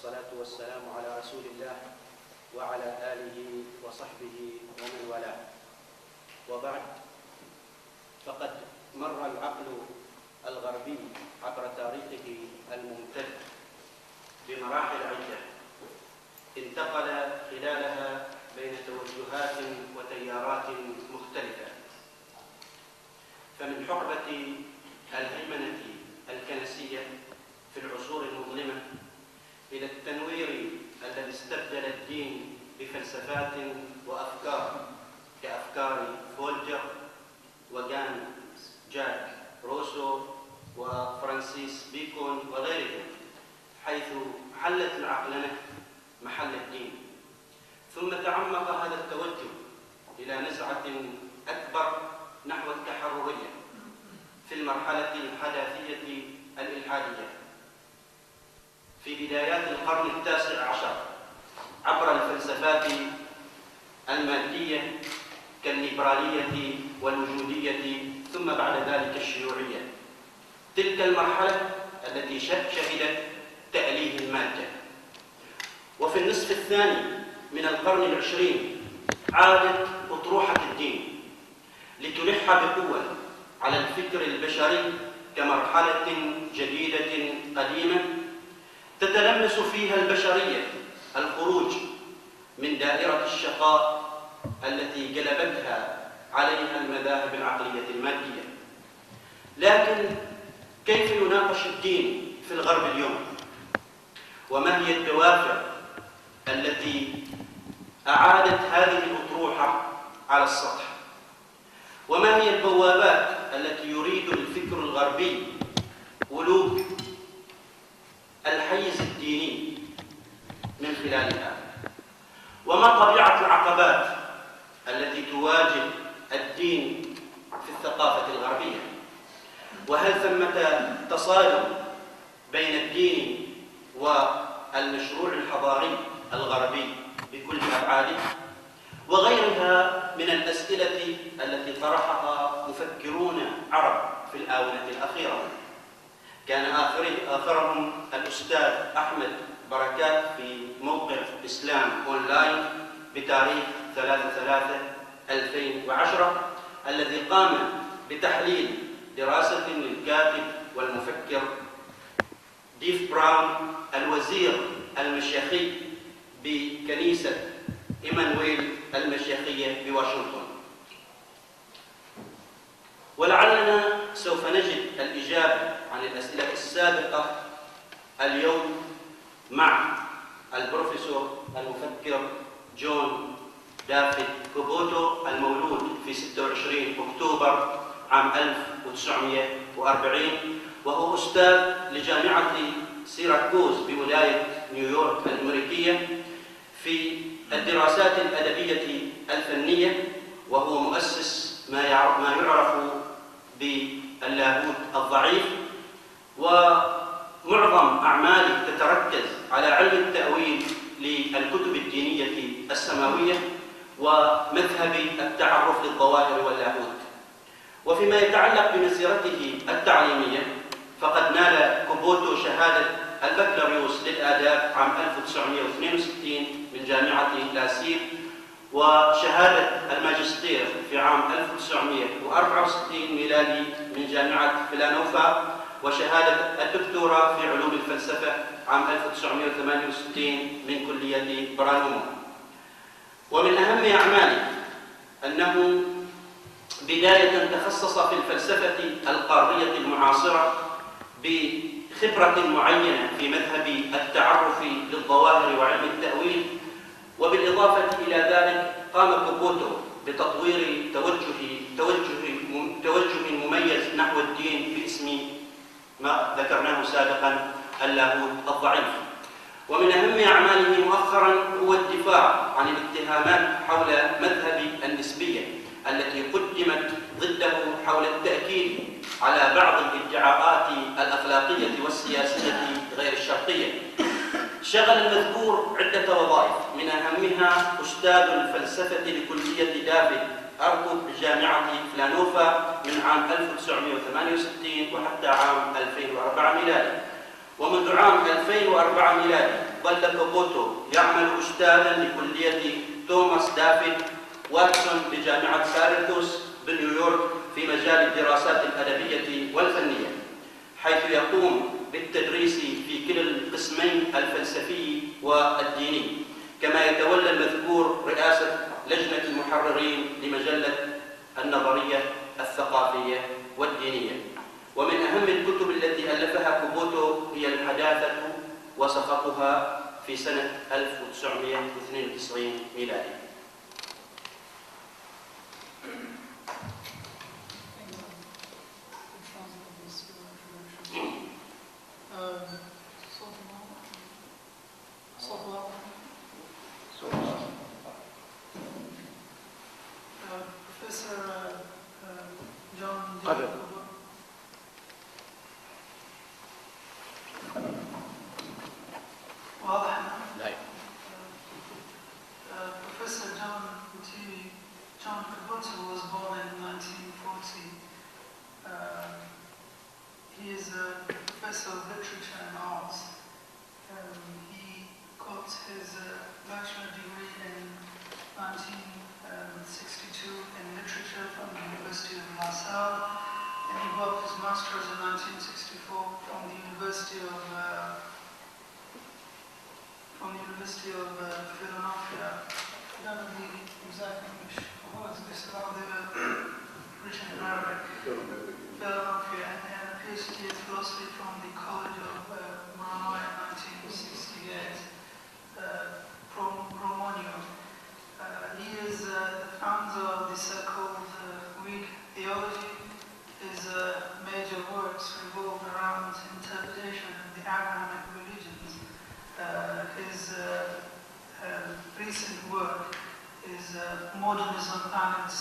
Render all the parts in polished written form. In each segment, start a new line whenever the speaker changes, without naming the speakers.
والصلاة والسلام على رسول الله وعلى آله وصحبه ومن والاه. وبعد، فقد مر العقل الغربي عبر تاريخه الممتد بمراحل عدة انتقل خلالها بين توجهات وتيارات مختلفة، فمن حقبة الهيمنة الكنسية في العصور المظلمة إلى التنوير الذي استبدل الدين بفلسفات وأفكار كأفكار فولتر وجان جاك روسو وفرانسيس بيكون وغيرهم، حيث حلت العقلنة محل الدين. ثم تعمق هذا التوجه إلى نزعة أكبر نحو التحررية في المرحلة الحداثية الإلحادية في بدايات القرن التاسع عشر عبر الفلسفات المادية كالليبرالية والوجودية، ثم بعد ذلك الشيوعية. تلك المرحلة التي شهدت تأليه المادة. وفي النصف الثاني من القرن العشرين عادت أطروحة الدين لتلح بقوة على الفكر البشري كمرحلة جديدة قديمة تتلمس فيها البشرية الخروج من دائرة الشقاء التي جلبتها عليها المذاهب العقلية المادية. لكن كيف يناقش الدين في الغرب اليوم؟ وما هي الدوافع التي أعادت هذه الأطروحة على السطح؟ وما هي البوابات التي يريد الفكر الغربي ولوج الحيز الديني من خلالها؟ وما طبيعة العقبات التي تواجه الدين في الثقافة الغربية؟ وهل ثمة تصادم بين الدين والمشروع الحضاري الغربي بكل أبعاده؟ وغيرها من الأسئلة التي طرحها مفكرون عرب في الآونة الأخيرة. كان آخرهم الأستاذ أحمد بركات في موقع إسلام أونلاين بتاريخ 3/3/2010 الذي قام بتحليل دراسة للكاتب والمفكر ديف براون الوزير المشيخي بكنيسة إيمانويل المشيخية بواشنطن. ولعلنا سوف نجد الإجابة عن الأسئلة السابقة اليوم مع البروفيسور المفكر جون دافيد كبوتو، المولود في 26 أكتوبر عام 1940، وهو أستاذ لجامعة سيراكوز بولاية نيويورك الأمريكية في الدراسات الأدبية الفنية، وهو مؤسس ما يعرف باللاهوت الضعيف. ومعظم أعماله تتركز على علم التأويل للكتب الدينية السماوية ومذهب التعرف للظواهر واللاهوت. وفيما يتعلق بمسيرته التعليمية فقد نال كبوتو شهادة البكالوريوس للآداب عام 1962 من جامعة لاسيل، وشهادة الماجستير في عام 1964 ميلادي من جامعة فيلانوفا، وشهادة الدكتوراه في علوم الفلسفة عام 1968 من كلية برانومو. ومن أهم أعماله أنه بداية تخصص في الفلسفة القارية المعاصرة بخبرة معينة في مذهب التعرف للظواهر وعلم التأويل. وبالإضافة إلى ذلك قام كبوتو بتطوير توجه مميز نحو الدين باسم ما ذكرناه سابقا اللاهوت الضعيف. ومن أهم أعماله مؤخرا هو الدفاع عن الاتهامات حول مذهب النسبية التي قدمت ضده حول التأكيد على بعض الادعاءات الأخلاقية والسياسية غير الشرقية. شغل المذكور عدة وظائف، من أهمها أستاذ الفلسفة لكلية دافيد أركوت بجامعة فيلانوفا من عام 1968 وحتى عام 2004 ميلادي. ومنذ عام 2004 ميلادي ظل كبوتو يعمل أستاذا لكلية توماس دافيد واتسون بجامعة سيراكوس بنيويورك في مجال الدراسات الأدبية والفنية، حيث يقوم بالتدريس في كلا القسمين الفلسفي والديني، كما يتولى المذكور رئاسة لجنة المحررين لمجلة النظرية الثقافية والدينية. ومن أهم الكتب التي ألفها كبوتو هي الحداثة وسقطها في سنة 1992 ميلادي.
John Kibbutu was born in 1940. He is a professor of literature and arts. He got his bachelor degree in 1962 in literature from the University of La Salle, and he got his master's in 1964 from the University of Philadelphia. I don't know the exact English words, this is how they were written in Arabic. Philadelphia, and a PhD in philosophy from the College of Marmara in 1968, from Romagna. He is the founder of the so-called Greek theology. His major works revolve around interpretation of the Abrahamic religions. His recent work is Modernism and its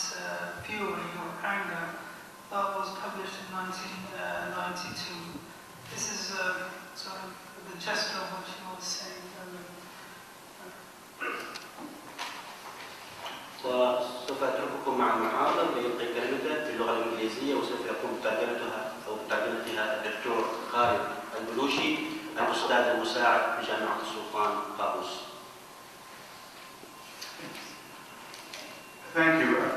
Fury or Anger, that was published in 1992. This is sort of the gist of what he was saying.
وسوف أترككم مع المحاضر ليلقي كلمته باللغة الإنجليزية، وسوف يقوم بترجمتها الدكتور خالد البلوشي الأستاذ المساعد بجامعة السلطان قابوس.
Thank you, Rob.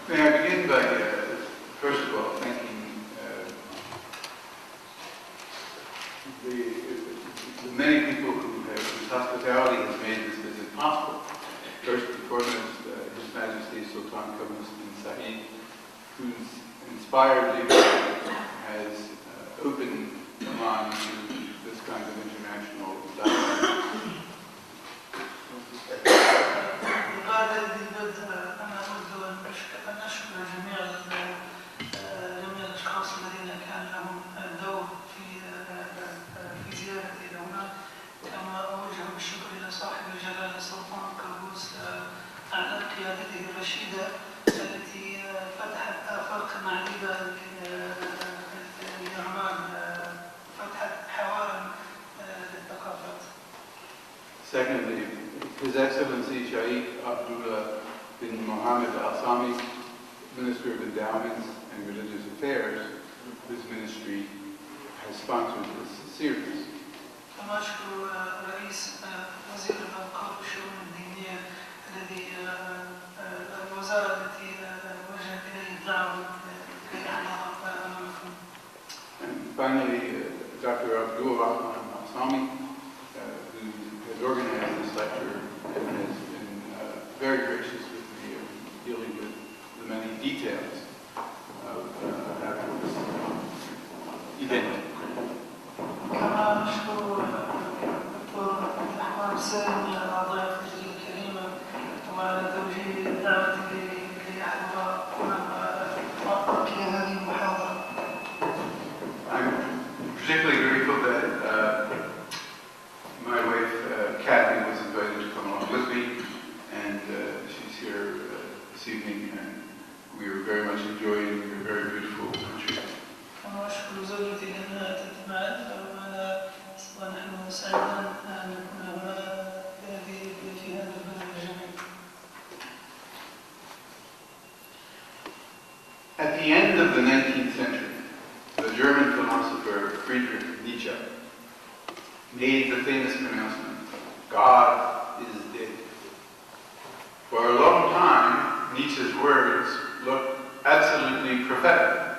May I begin by, first of all, thanking the many people whose hospitality has made this visit possible. First and foremost, His Majesty Sultan Qaboos bin Said, whose inspired leadership has opened Oman to this kind of international dialogue.
الأشخاص الذين كان لهم دور في زيارتي إلى هنا، كما أوجه بالشكر إلى صاحب الجلالة السلطان قابوس على قيادته الرشيدة التي فتحت آفاق عديدة لعمان، فتحت حوارا للثقافات.
Secondly, His Excellency Shaikh Abdullah bin Mohammed Al-Sami, Minister of Endowments and Religious Affairs, whose ministry has sponsored this series.
كما أشكر رئيس وزير الأوقاف والشؤون الدينية الذي الوزارة التي وجهت إليه الدعوة لكي أحضر أمامكم.
And finally, Dr. Abdul Rahman Al-Sami, who has organized this lecture and has been very gracious with me in dealing with the many details of this event.
كما أشكر الدكتور الرحمن السالم على أعضاء اللجنة الكريمة وعلى توجيه دعوتي لأحضر في هذه المحاضرة.
I'm particularly grateful that my wife Kathy was invited to come along with me, and she's here this evening, and we are very much enjoying your very beautiful country.
كما أشكر زوجتي لأنها أتت معي، ونحن سعيدان أن نكون هنا في هذا البلد الجميل.
At the end of the 19th century, the German philosopher Friedrich Nietzsche made the famous pronouncement, God is dead. For a long time, Nietzsche's words looked absolutely prophetic,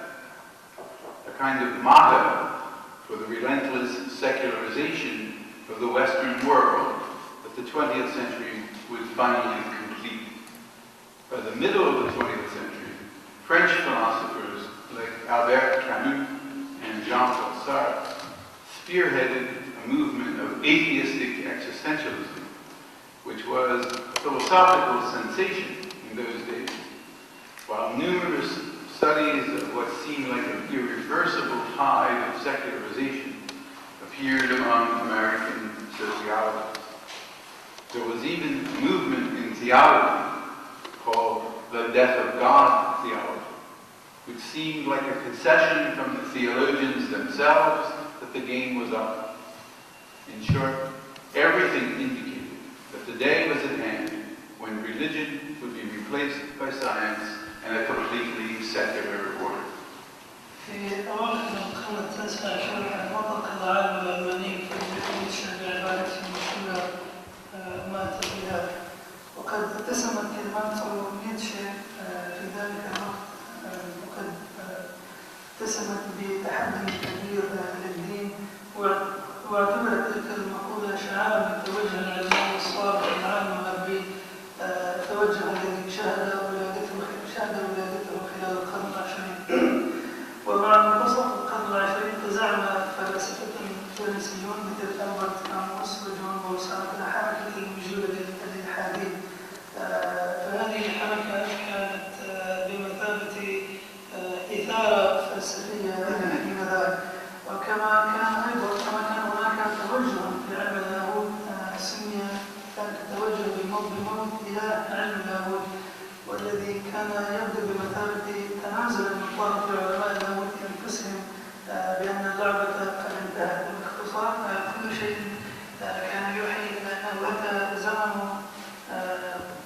a kind of motto for the relentless secularization of the Western world that the 20th century would finally complete. By the middle of the 20th century, French philosophers like Albert Camus and Jean-Paul Sartre spearheaded a movement of atheistic existentialism, which was a philosophical sensation in those days, while numerous studies of what seemed like an irreversible tide of secularization appeared among American sociologists. There was even a movement in theology called the death of God theology, which seemed like a concession from the theologians themselves that the game was up. In short, everything indicated that the day was at hand when religion would be replaced by science and a completely secular order.
في أواخر القرن التاسع عشر نطق العالم الألماني نيتشه بعبارته المشهورة مات بها، وقد اتسمت كلماته نيتشه في ذلك الوقت وقد اتسمت بتحدي كبير للدين، واعتبرت تلك المقولة شعارا بالتوجه العلماني الصارم في العالم الغربي، التوجه الذي شهد ولادته خلال القرن العشرين. ومع منتصف القرن العشرين تزعم فلاسفة فرنسيون مثل ألبرت كاموس وجون بول سارتر حركة الوجود الإلحادي. فهذه الحركة كانت بمثابة إثارة فلسفية لمذاهب، وكما كان هناك توجه في علم اللاهوت سمي ذلك التوجه بمضمون إلى علم اللاهوت، والذي كان يبدو بمثابة تنازل من طرف علماء اللاهوت أنفسهم بأن اللعبة قد انتهت. باختصار كل شيء كان يوحي بأنه أتى زمن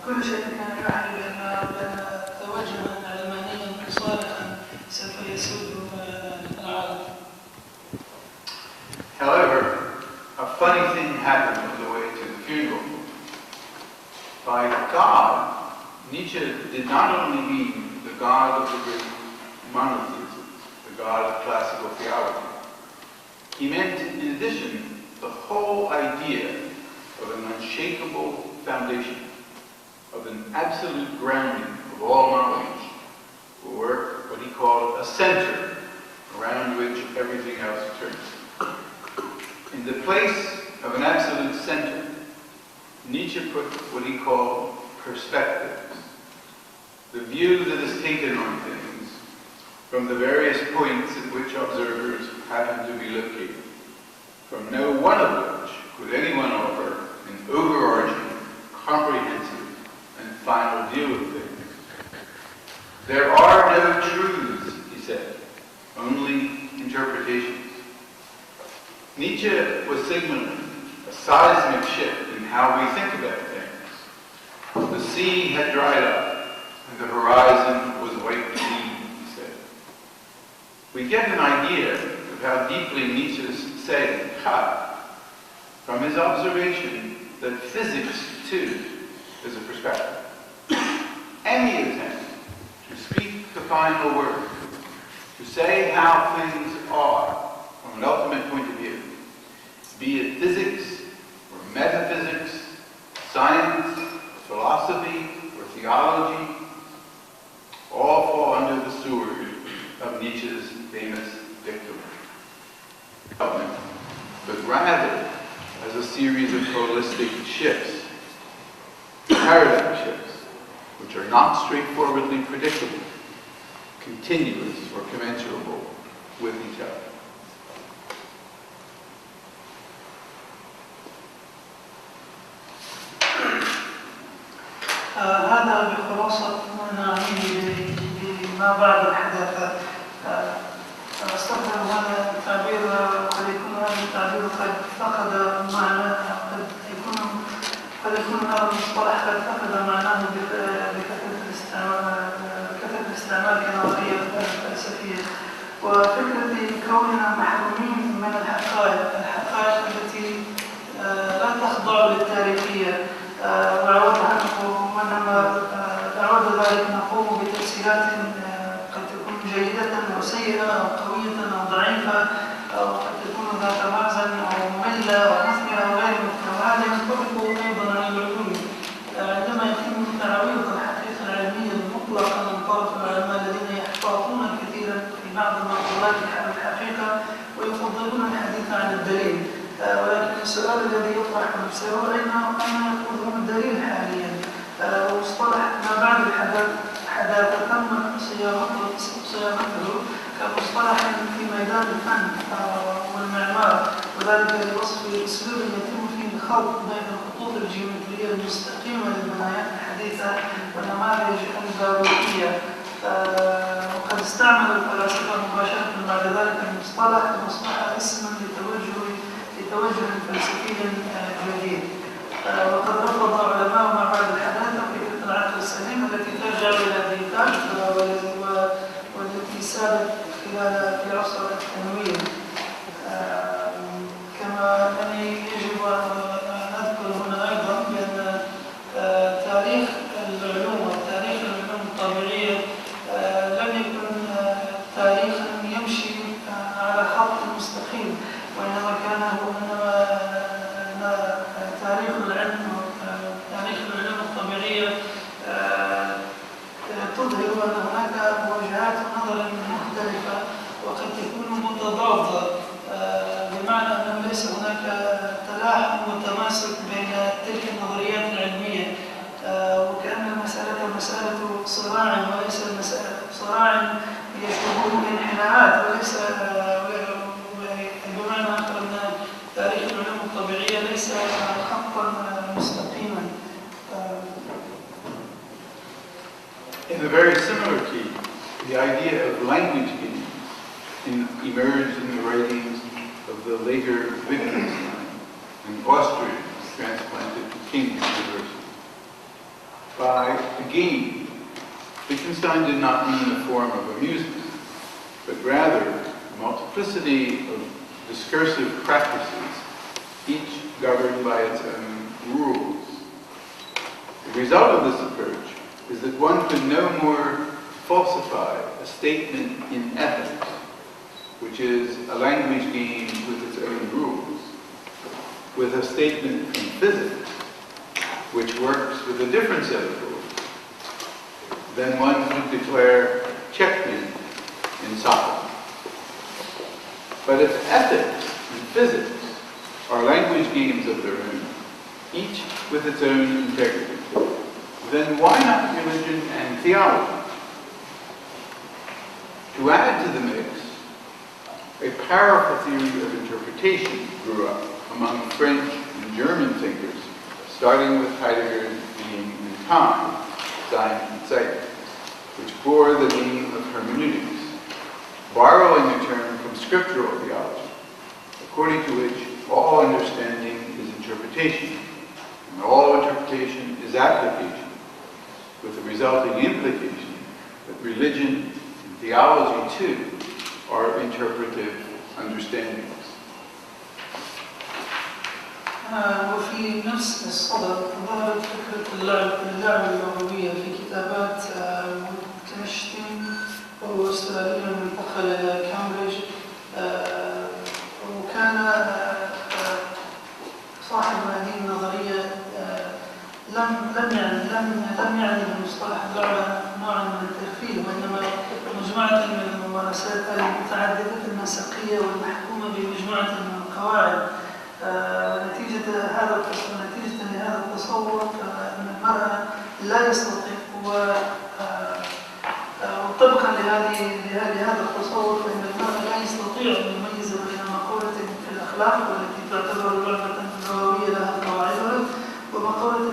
كل شيء كان يوحي بأن توجها علمانيا صالحا سوف يسود العالم.
However, a funny thing happened on the way to the funeral. By God, Nietzsche did not only mean the God of the great monotheism, the God of classical theology. He meant, in addition, the whole idea of an unshakable foundation, of an absolute grounding of all knowledge, or what he called a center around which everything else turns. In the place of an absolute center, Nietzsche put what he called perspectives, the view that is taken on things from the various points at which observers happen to be located, from no one of which could anyone offer an overarching, comprehensive, and final view of things. There are no truths, he said, only interpretations. Nietzsche was signaling a seismic shift in how we think about things. The sea had dried up, and the horizon was white clean, he said. We get an idea of how deeply Nietzsche's saying cut from his observation that physics, too, is a perspective. Any attempt to speak the final word, to say how things are from an ultimate point of view, be it physics or metaphysics, science, philosophy, or theology, all fall under the sword of Nietzsche's famous dictum. But rather as a series of holistic shifts, paradigm shifts, which are not straightforwardly predictable, continuous or commensurable with each other.
هذا بخلاصة ما نعنيه بما بعد الحداثة. أستخدم هذا التعبير قد يكون هذا التعبير قد فقد معناه، قد يكون هذا المصطلح قد فقد معناه بكثرة الاستعمال كنظرية فلسفية، وفكرة كوننا محرومين من الحقائق التي يفضلون الحديث عن الدليل، ولكن السؤال الذي يطرح نفسه هو أين يأخذهم الدليل حاليا؟ مصطلح ما بعد الحداثة تم صياغته كمصطلح في ميدان الفن والمعمار، وذلك لوصف أسلوب يتم فيه الخلط بين الخطوط الجيومترية المستقيمة للبنايات الحديثة والنماذج الباروكية. وقد استعمل الفلاسفة مباشرة بعد ذلك المصطلح وأصبح اسما لتوجه فلسفي جديد. وقد رفض علماء ما بعد الحداثة فكرة العقل السليم التي ترجع إلى ديكارت والتي سادت في العصر التنويري. كما أني يجب أن أذكر هنا أيضا بأن تاريخ العلوم الطبيعية لم يكن تاريخا يمشي على خط مستقيم، وإنما تاريخ العلوم الطبيعية تظهر أن هناك وجهات نظر مختلفة وقد تكون متضادة، بمعنى أنه ليس هناك تلاحم وتماسك بين تلك النظريات العلمية، وكأن المسألة مسألة صراع وليس صراع يشبهه انحناءات، وليس بمعنى آخر أن تاريخ العلوم الطبيعية ليس خطا مستقيما.
In a very similar key, the idea of language games emerged in the writings of the later Wittgenstein, an Austrian transplanted to King's University. By a game, Wittgenstein did not mean a form of amusement, but rather a multiplicity of discursive practices, each governed by its own rules. The result of this approach is that one could no more falsify a statement in ethics, which is a language game with its own rules, with a statement in physics, which works with a different set of rules, then one could declare checkmate in soccer. But if ethics and physics are language games of their own, each with its own integrity, then why not religion and theology? To add to the mix, a powerful theory of interpretation grew up among French and German thinkers, starting with Heidegger's Being and Time, Sein und Zeit, which bore the name of hermeneutics, borrowing a term from scriptural theology, according to which all understanding is interpretation, and all interpretation is application, with the resulting implication that religion and theology, too, are interpretive understandings.
وفي نفس الصدد ظهرت فكرة اللعبة اللغوية في كتابات ويتكنشتين، وهو أسترالي منتقل إلى كامبريدج، وكان صاحب هذه النظرية لم يعني بمصطلح اللعبة نوعا من الترفيه، وإنما مجموعة من الممارسات المتعددة النسقية والمحكومة بمجموعة من القواعد. نتيجة لهذا التصور فإن المرأة لا يستطيع، وطبقا لهذا التصور فإن المرأة لا يستطيع أن يميز بين مقولة في الأخلاق والتي تعتبر لعبة لغوية لها قواعدها ومقولة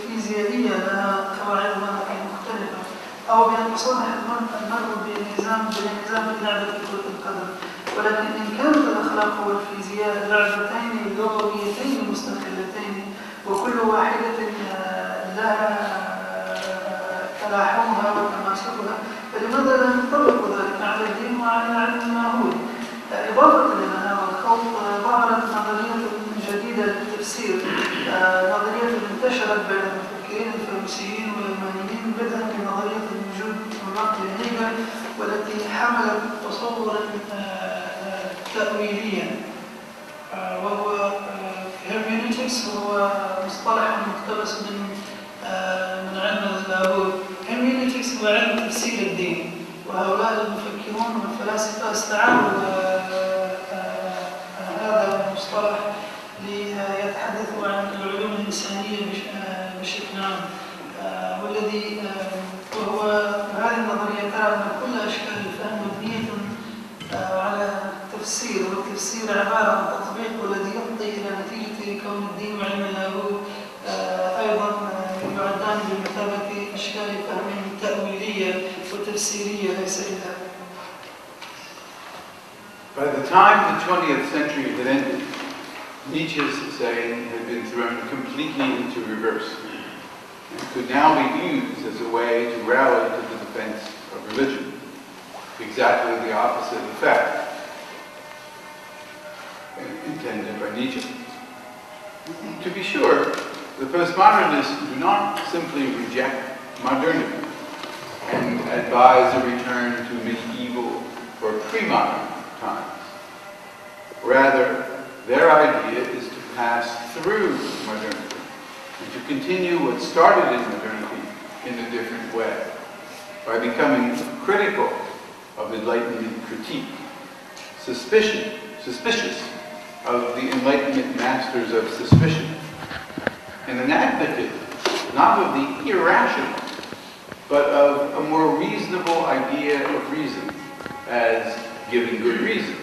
فيزيائية لها قواعدها مختلفة، أو بأن يصلح المرء بنظام لعبة كرة القدم. ولكن إن كانت الأخلاق والفيزياء لعبتين لغويتين مستقلتين وكل واحدة لها تلاحمها وتماسكها، فلماذا لا ينطبق ذلك على الدين وعلى علم المعهود؟ إضافة إلى هذا الخوض ظهرت نظرية جديدة للتفسير، نظرية انتشرت بين المفكرين الفرنسيين والألمانيين بدءا بنظرية الوجود النقدي هيجل، والتي حملت تصورا تأويليا، وهو hermeneutics، وهو مصطلح مقتبس من علم اللاهوت. hermeneutics هو علم تفسير الدين، وهؤلاء المفكرون والفلاسفة استعاروا مصطلح ليتحدث عن العلوم الإنسانية بشكل عام، والذي وهو هذه النظرية ترى أن كل أشكال الفهم مبنية على تفسير، والتفسير عبارة عن تطبيق والذي يفضي إلى نتيجة كون الدين وعلم اللاهوت أيضا يعدان بمثابة أشكال فهم تأويلية وتفسيرية ليس إلا.
By the time the 20th century had ended, Nietzsche's saying had been thrown completely into reverse and could now be used as a way to rally to the defense of religion. Exactly the opposite effect intended by Nietzsche. To be sure, the postmodernists do not simply reject modernity and advise a return to medieval or pre-modern times. Rather, their idea is to pass through modernity and to continue what started in modernity in a different way, by becoming critical of Enlightenment critique, suspicious of the Enlightenment masters of suspicion, and an advocate not of the irrational, but of a more reasonable idea of reason as giving good reasons,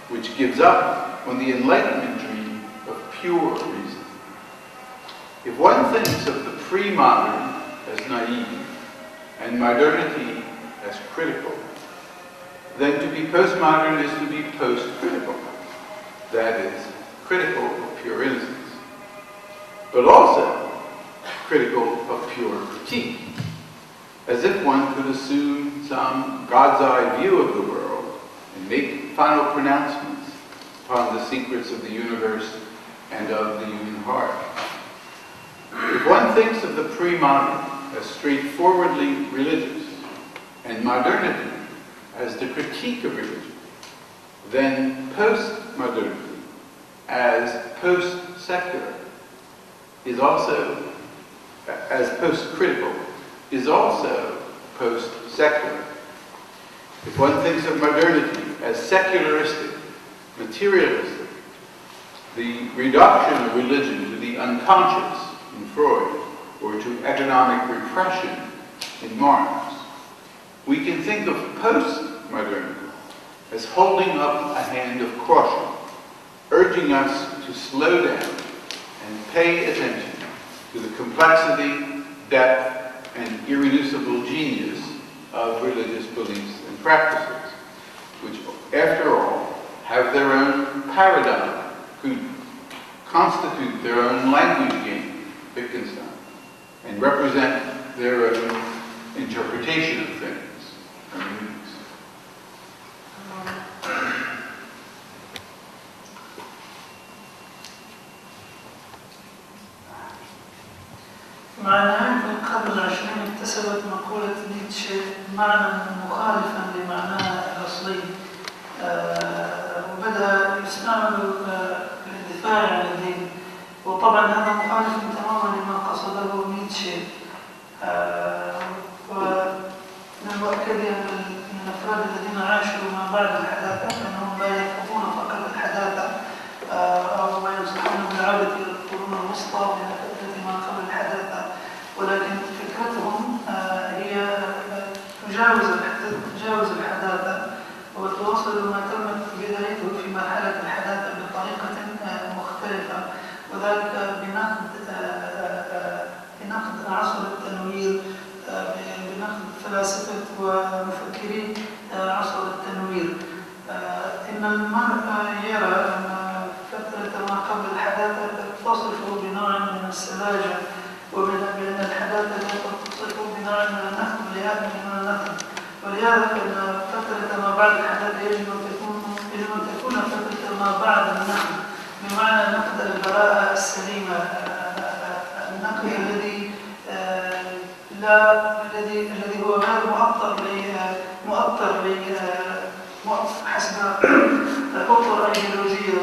which gives up on the Enlightenment dream of pure reason. If one thinks of the pre-modern as naive and modernity as critical, then to be postmodern is to be post-critical, that is, critical of pure innocence, but also critical of pure critique, as if one could assume some God's-eye view of the world and make final pronouncements upon the secrets of the universe and of the human heart. If one thinks of the pre-modern as straightforwardly religious and modernity as the critique of religion, then post-modernity as post-secular is also, as post-critical, is also post-secular. If one thinks of modernity as secularistic, materialistic, the reduction of religion to the unconscious in Freud, or to economic repression in Marx, we can think of post-modernity as holding up a hand of caution, urging us to slow down and pay attention to the complexity, depth, and irreducible genius of religious beliefs and practices, which, after all, have their own paradigm, could constitute their own language game, Wittgenstein, and represent their own interpretation of things, hermeneutics.
مع نهاية القرن العشرين اكتسبت مقولة نيتشه معنى مخالفا لمعناها الأصلي، وبدأ يستعمل للدفاع عن الدين، وطبعا هذا مخالف تماما لما قصده نيتشه. ومن المؤكد أن الأفراد الذين عاشوا ما بعد الحداثة فإنهم لا يرفضون فقط الحداثة أو ما ينصحون بالعودة إلى القرون الوسطى من فترة ما قبل الحداثة، ولكن فكرتهم هي تجاوز الحداثة وتواصل ما تمت بدايته في مرحلة الحداثة بطريقة مختلفة، وذلك بنقد عصر التنوير، بنقد فلاسفة ومفكرين عصر التنوير. إن المرء يرى أن فترة ما قبل الحداثة تصفه بنوع من السذاجة، وبأن الحداثة تصفه بنوع من النقد، ولهذا فإن فترة ما بعد الحداثة يجب أن تكون فترة ما بعد النقد، بمعنى نقد البراءة السليمة، النقد الذي هو غير مؤطر حسب أطر أيديولوجية،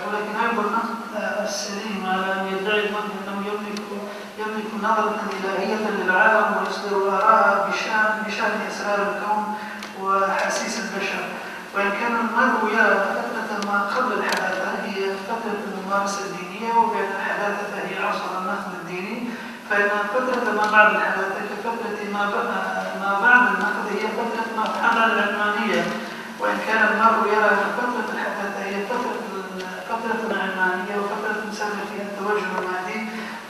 ولكن أيضا النقد السليم على أن يدعي المرء أنه يملك نظرة إلهية للعالم ويصدر آراء بشأن أسرار الكون وأحاسيس البشر. وإن كان المرء يرى فترة ما قبل الحداثة فإن فترة ما بعد الحداثة كفترة ما بعد النقد هي فترة ما قبل العلمانية، وإن كان المرء يرى أن فترة الحداثة هي فترة علمانية وفترة مسمى فيها التوجه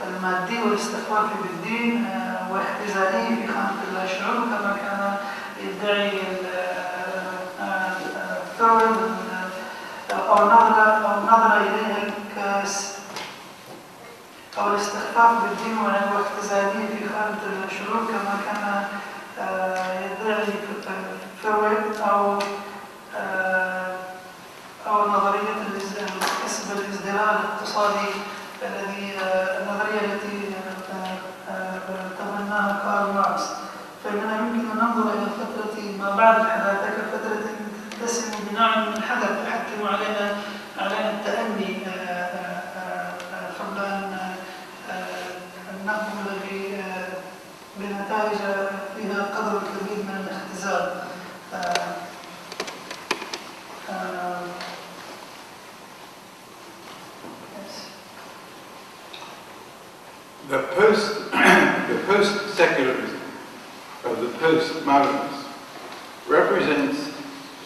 المادي والاستخفاف بالدين واحتزازه في خانة الشعوب كما كان يدعي فرويد أو نظر إليها أو الاستخفاف بالدين واحتزازه في خانة الشعوب كما كان يدعي فرويد أو نظرية كسب الازدراء الاقتصادي النظرية التي تبناها كارل ماركس. فإننا يمكن أن ننظر إلى فترة ما بعد الحداثة كفترة تتسم بنوع من الحدث تحتم علينا التأني قبل أن نقوم بنتائج فيها قدر كبير من الاختزال.
The post-secularism of the postmodernists represents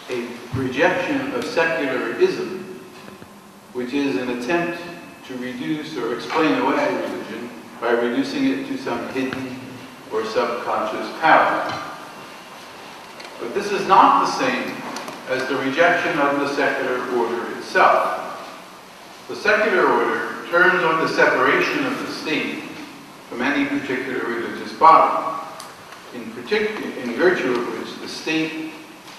a rejection of secularism, which is an attempt to reduce or explain away religion by reducing it to some hidden or subconscious power. But this is not the same as the rejection of the secular order itself. The secular order turns on the separation of the state from any particular religious body, in virtue of which the state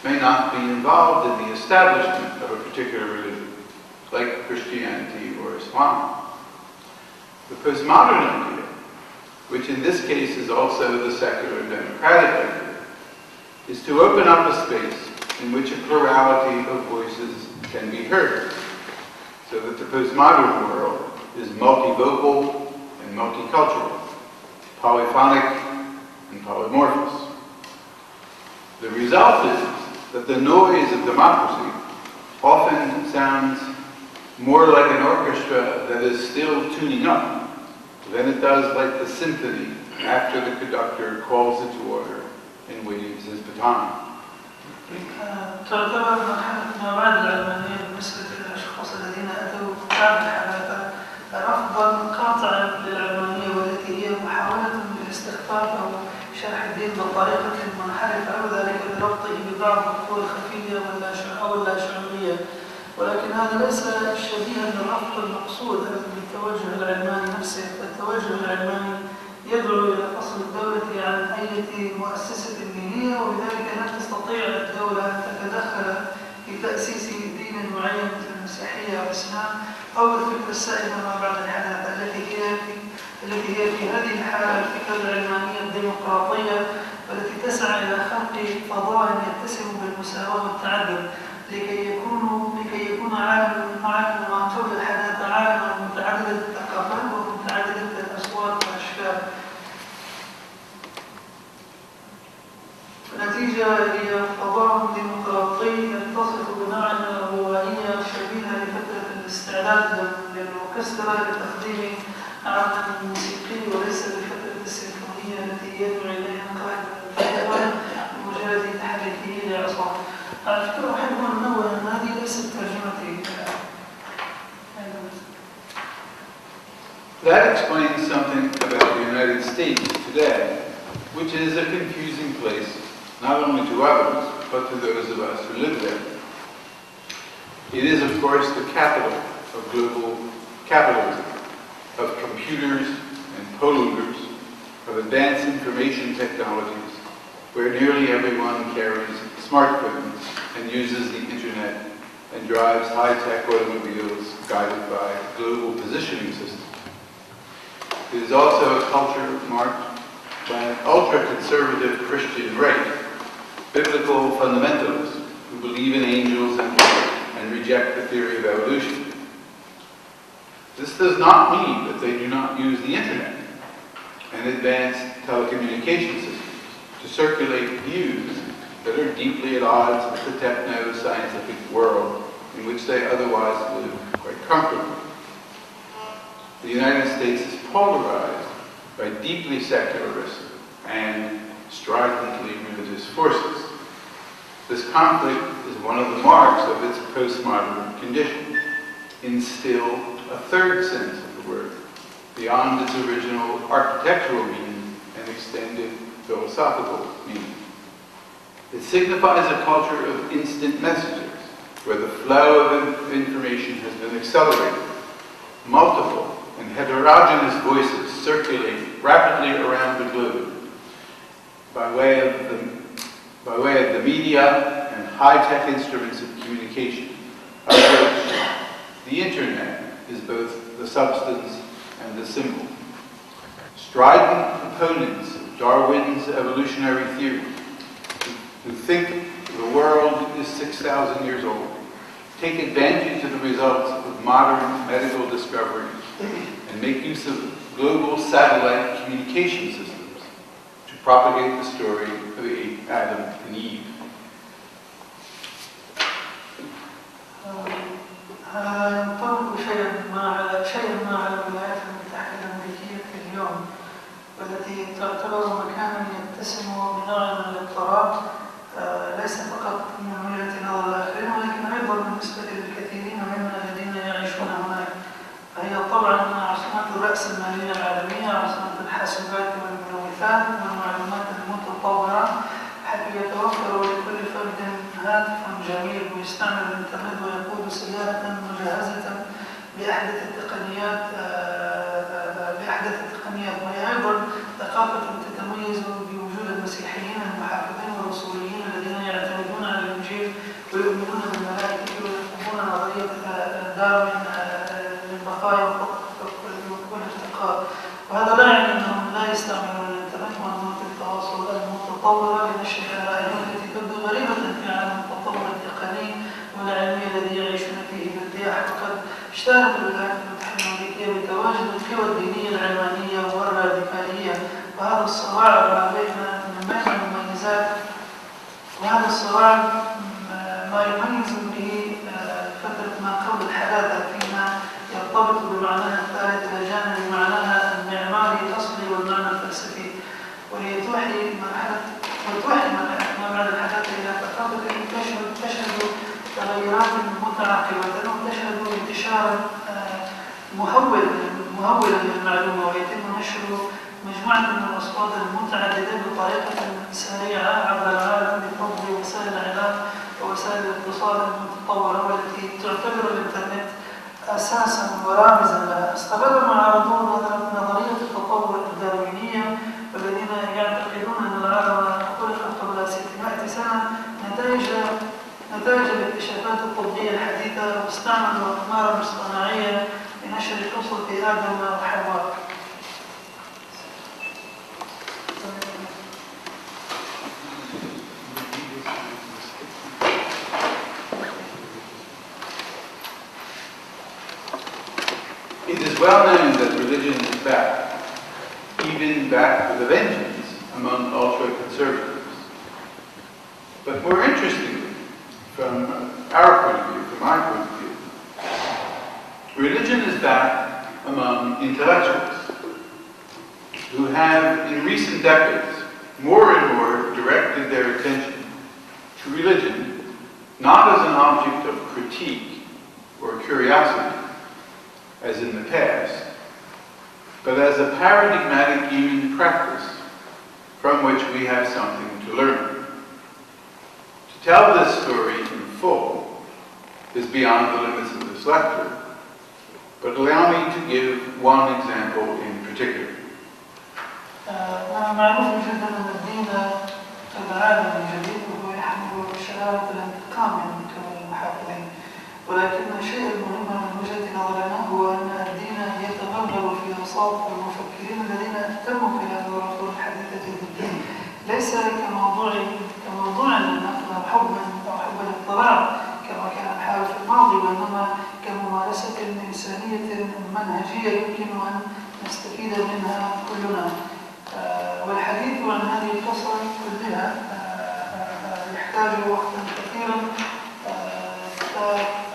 may not be involved in the establishment of a particular religion, like Christianity or Islam. The postmodern idea, which in this case is also the secular democratic idea, is to open up a space in which a plurality of voices can be heard, so that the postmodern world is multivocal and multicultural, polyphonic and polymorphous. The result is that the noise of democracy often sounds more like an orchestra that is still tuning up than it does like the symphony after the conductor calls it to order and waves his baton.
تعتبر مرحلة ما بعد العلمانية بالنسبة للأشخاص الذين أتوا بعد الحداثة رفضاً قاطعاً للعلمانية، والتي هي محاولة للاستخفاف أو شرح الدين بطريقة منحرفة أو ذلك بربطه ببعض القوى الخفية أو اللاشعورية، ولكن هذا ليس شبيها بالرفض المقصود بالتوجه العلماني نفسه. التوجه العلماني يدعو إلى فصل الدولة عن أي مؤسسة دينية، وبذلك لا تستطيع الدولة أن تتدخل في تأسيس دين معين مثل المسيحية أو الإسلام أو الفكرة السائدة ما بعد الحداثة التي هي في هذه الحالة الفكرة العلمانية الديمقراطية، والتي تسعى إلى خلق فضاء يتسم بالمساواة والتعدد لكي يكون عالم ما قبل الحداثة عالما متعدد الثقافات ومتعدد الأصوات والأشكال. النتيجة هي فضاء ديمقراطي يتصف بنوع من الروائية شبيهة لفترة الاستعداد للأوركسترا لتقديم عمل موسيقي، وليس لفترة السيمفونية التي يدعو إليها قائد الفئة بمجرد تحريكه لعصا. على فكرة أحب أن أنوه أن هذه ليست ترجمتي.
That explains something about the United States today, which is a confusing place, not only to others, but to those of us who live there. It is, of course, the capital of global capitalism, of computers and polluters, of advanced information technologies, where nearly everyone carries smartphones and uses the internet and drives high-tech automobiles guided by global positioning systems. It is also a culture marked by an ultra-conservative Christian right, biblical fundamentalists who believe in angels and reject the theory of evolution. This does not mean that they do not use the internet and advanced telecommunication systems to circulate views that are deeply at odds with the techno-scientific world in which they otherwise live quite comfortably. The United States is polarized by deeply secularist and stridently religious forces. This conflict is one of the marks of its postmodern condition. Instill a third sense of the word, beyond its original architectural meaning and extended philosophical meaning. It signifies a culture of instant messages, where the flow of information has been accelerated. Multiple and heterogeneous voices circulate rapidly around the globe by way of the media and high-tech instruments of communication, of which the internet is both the substance and the symbol. Strident opponents of Darwin's evolutionary theory, who think the world is 6,000 years old, take advantage of the results of modern medical discoveries and make use of global satellite communication systems to propagate the story of Adam and Eve.
ينطبق شيئا ما على الولايات المتحدة الأمريكية اليوم، والتي تعتبر مكانا يتسم بنوع من الاضطراب، ليس فقط من وجهة نظر الآخرين ولكن أيضا بالنسبة للكثيرين ممن الذين يعيشون هناك. فهي طبعا عاصمة الرأسمالية العالمية، عاصمة الحاسبات والملوثات والمعلومات المتطورة، حيث يتوفر لكل فرد هاتف جميل ويستعمل الإنترنت ويقود سيارة مجهزة بأحدث التقنيات وهي أيضا ثقافة تتميز بوجود المسيحيين المحافظين والرسوليين الذين يعتمدون على الإنجيل ويؤمنون بالملائكة ويفهمون نظرية داروين للبقايا والارتقاء. وهذا لا يعني أنهم لا يستعملون الإنترنت وأنظمة التواصل المتطورة لنشر آرائهم التي تبدو غريبة في عالم التطور التقني والعلمي الذي يعيشون فيه بالرياح. وقد اشتهرت الولايات المتحدة الأمريكية بتواجد القوى الدينية العلمانية والراديكالية، وهذا الصراع بين المميزات، وهذا الصراع ما يميز به فترة ما قبل الحداثة فيما يرتبط بمعناها الثالث إلى جانب معناها المعماري الأصلي والمعنى الفلسفي، وهي توحي ما بعد الحداثة إلى ثقافة تشهد تغيرات متعاقبة وتشهد انتشارا مهولا للمعلومة، ويتم نشر مجموعة من الأصوات المتعددة بطريقة سريعة عبر العالم بفضل وسائل الإعلام ووسائل الاتصال المتطورة، والتي تعتبر الإنترنت أساسا ورامزا لها. استغل معارضون نظرية التطور الداروينية والذين يعتقدون أن العالم خلق قبل 600 سنة نتائج الاكتشافات الطبية الحديثة، واستعملوا أقمارا اصطناعية لنشر الأصل في آدم وحواء.
It is well known that religion is back, even back with a vengeance, among ultra-conservatives. But more interestingly, from our point of view, from my point of view, religion is back among intellectuals who have, in recent decades, more and more directed their attention to religion not as an object of critique or curiosity, as in the past, but as a paradigmatic human practice from which we have something to learn. To tell this story in full is beyond the limits of this lecture, but allow me to give one example in particular.
معروف جدا أن الدين العالمي الجديد وهو يحمل شرارة الانتقام من قبل المحافظين، ولكن الشيء المهم من وجهة نظرنا هو أن الدين يتغلغل في أوساط المفكرين الذين اهتموا في هذه العصور الحديثة بالدين، ليس كموضوع للنقل أو حب الاطلاع كما كان الحال في الماضي، وإنما كممارسة إنسانية منهجية يمكن أن نستفيد منها كلنا. والحديث عن هذه القصة كلها يحتاج وقتا كثيرا،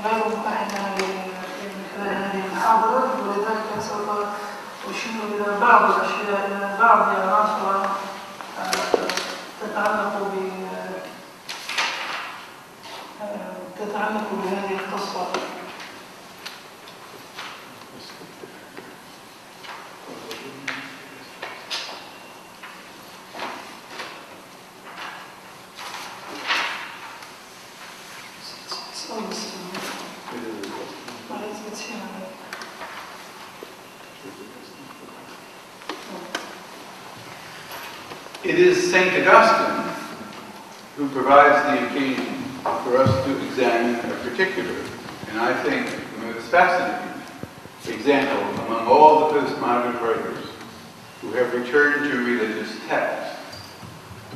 غير متاح لنا من خلال هذه المحاضرة، ولذلك سوف أشير إلى بعض الأشياء، إلى بعض عناصر تتعلق بهذه القصة.
It is St. Augustine who provides the occasion for us to examine a particular, and I think the most fascinating, example among all the postmodern writers who have returned to religious texts,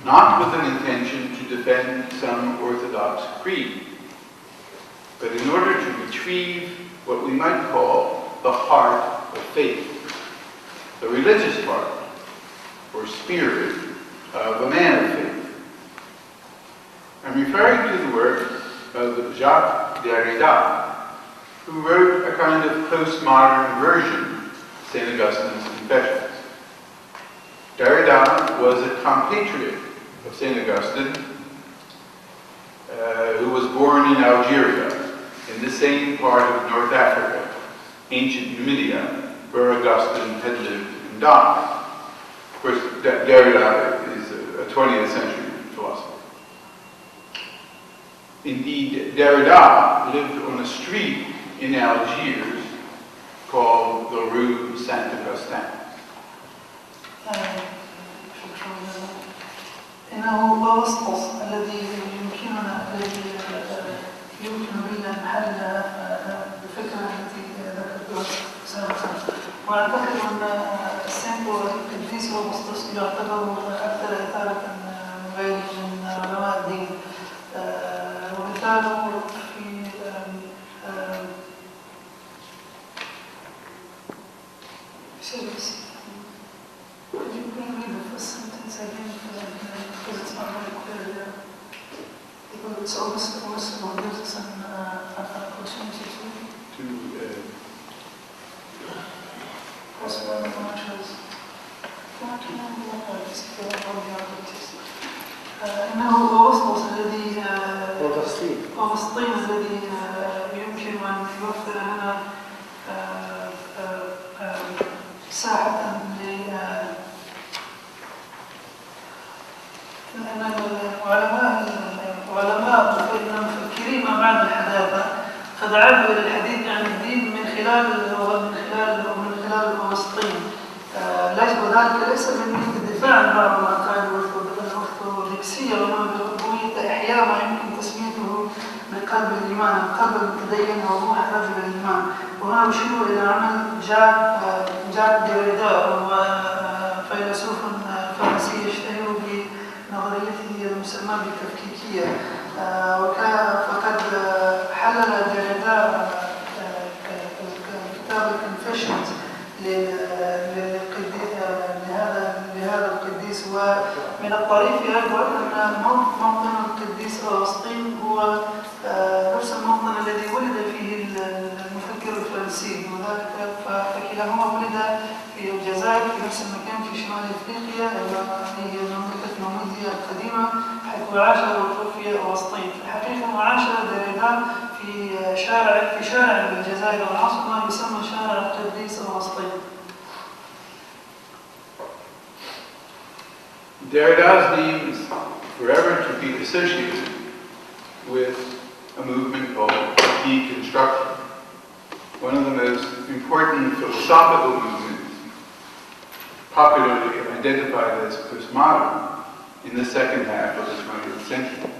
not with an intention to defend some orthodox creed, but in order to retrieve what we might call the heart of faith, the religious heart or spirit of a man of faith. I'm referring to the work of Jacques Derrida, who wrote a kind of postmodern version of St. Augustine's Confessions. Derrida was a compatriot of St. Augustine, who was born in Algeria, in the same part of North Africa, ancient Numidia, where Augustine had lived and died. Of course, Derrida is a 20th century philosopher. Indeed, Derrida lived on a street in Algiers called the Rue Saint-Augustin.
إنه أغسطس الذي يمكن بنا حل الفكرة التي ذكرتها سابقا، وأعتقد أن السينبو القديس أغسطس يعتبر أكثر إثارة من غيره من علماء الدين، وبالتالي في سيريس. Could you read the first sentence again because it's not very clear there? Because it's almost gives us an opportunity to possible matches. إنه أغسطس الذي أغسطين الذي يمكن أن يوفر لنا ساحة لأن العلماء المفكرين ما بعد الحداثة قد عادوا إلى الحديث عن الدين من خلال الأغسطين. وذلك ليس من الدفاع عن بعض العقائد الأرثوذكسية، وإنما برؤية إحياء ما يمكن تسميته بقلب الإيمان، القلب المتدين وروح رجل الإيمان. وهنا أشير إلى عمل جاك ديريدا، وهو فيلسوف فرنسي يشتهر بنظريته المسمى بالتفكيكية، فقد حلل ديريدا كتاب الكونفيشنز لهذا القديس. ومن الطريف أيضا أن موطن القديس أغسطين هو نفس الموطن الذي ولد فيه المفكر الفرنسي، وذلك فكلاهما ولد في الجزائر في نفس المكان في شمال افريقيا، هي منطقه نوميديا القديمه، حيث عاش وتوفي أغسطين. في الحقيقه عاش ديريدا في شارع بالجزائر العاصمه يسمى شارع القديس أغسطين.
Derrida's name is forever to be associated with a movement called deconstruction, one of the most important philosophical movements popularly identified as postmodern in the second half of the 20th century,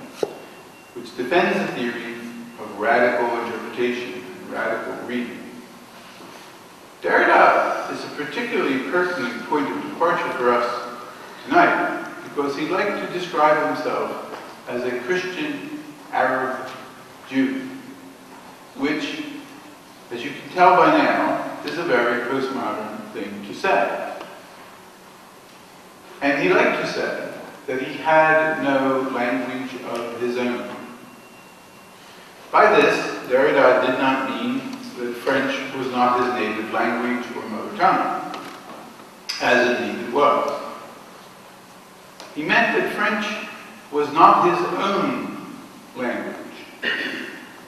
which defends the theory of radical interpretation and radical reading. Derrida is a particularly pertinent point of departure for us tonight, because he liked to describe himself as a Christian Arab Jew, which, as you can tell by now, is a very postmodern thing to say. And he liked to say that he had no language of his own. By this, Derrida did not mean that French was not his native language or mother tongue. as indeed it was. He meant that French was not his own language,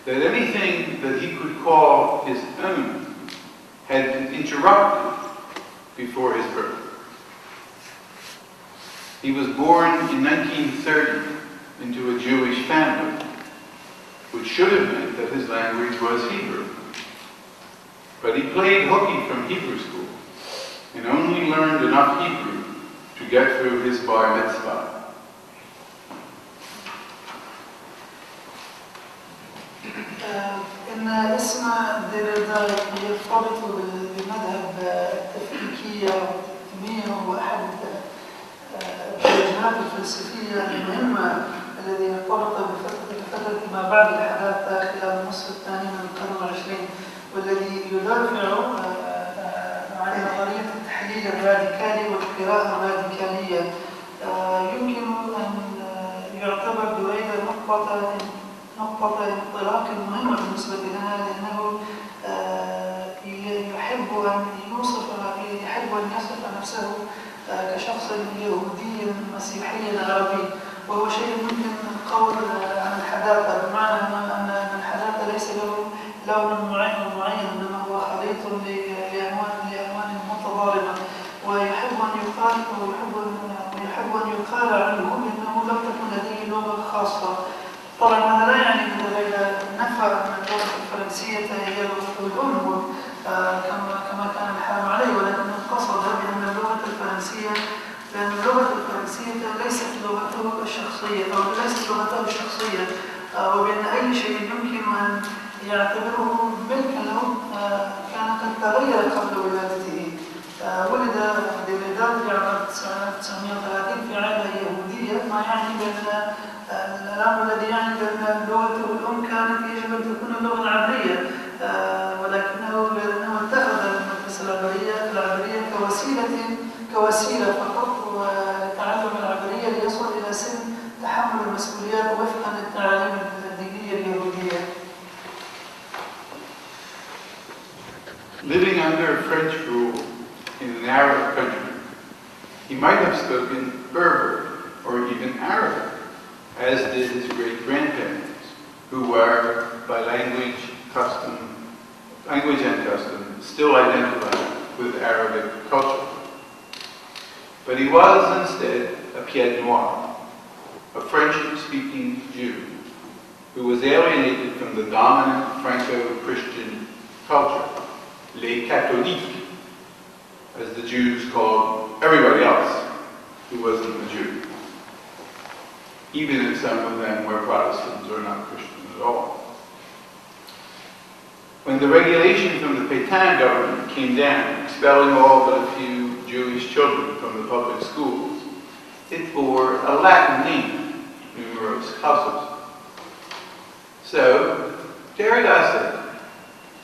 that anything that he could call his own had been interrupted before his birth. He was born in 1930 into a Jewish family, which should have meant that his language was Hebrew. But he played hooky from Hebrew school and only learned enough Hebrew to get through his bar mitzvah.
إن اسم الديريدا يرتبط بمذهب التفكيكية والتتمية، وهو أحد التوجهات الفلسفية المهمة الذي ارتبط بفترة ما بعد الحداثة خلال النصف الثاني من القرن العشرين، والذي يدافع عن نظرية التحليل الراديكالي والقراءة الراديكالية. يمكن أن يعتبر دويدا نقطة انطلاق مهمة بالنسبة لنا، لأنه يحب أن يصف نفسه كشخص يهودي مسيحي عربي، وهو شيء ممكن القول عن الحداثة، بمعنى أن الحداثة ليس له لون معين، إنما هو خليط لألوان متضاربة، ويحب أن يقال عنه إنه لم تكن لديه لغة خاصة. طبعا هذا لا يعني أن لدينا نفى أن اللغة الفرنسية هي لغة الأم كما كان الحال عليه، ولكن قصد بأن اللغة الفرنسية ليست لغته الشخصية أو ليست لغته الشخصية، وبأن أي شيء يمكن أن يعتبره ملكا له كان قد تغير قبل ولادته. ولد ديريدا في عام 1930 في عائلة يهودية، ما يعني بأن الأمر الذي يعني بأن لغته الأم كانت يجب أن تكون اللغة العبرية، ولكنه اتخذ المدرسة العبرية كوسيلة فقط لتعلم العبرية ليصل إلى سن تحمل المسؤوليات وفقا للتعاليم الدينية اليهودية.
Living under French rule in an Arab country, he might have spoken Berber or even Arabic, as did his great-grandparents, who were, by language and custom, still identified with Arabic culture. But he was instead a pied noir, a French-speaking Jew, who was alienated from the dominant Franco-Christian culture, les catholiques, as the Jews called everybody else who wasn't a Jew, even if some of them were Protestants or not Christian at all. When the regulation from the Pétain government came down, expelling all but a few Jewish children from the public schools, it bore a Latin name, numerus clausus. So, Derrida said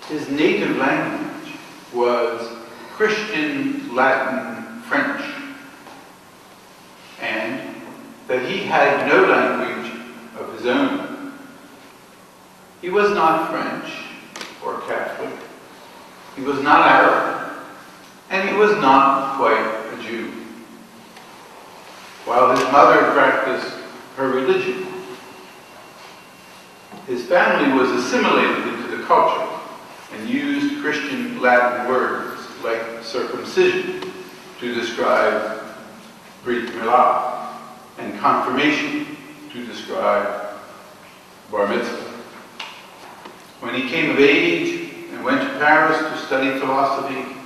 his native language was Christian Latin French, and that he had no language of his own. He was not French or Catholic, he was not Arab, and he was not quite a Jew. While his mother practiced her religion, his family was assimilated into the culture and used Christian Latin words like circumcision to describe Brit Milah and confirmation to describe bar mitzvah. When he came of age and went to Paris to study philosophy,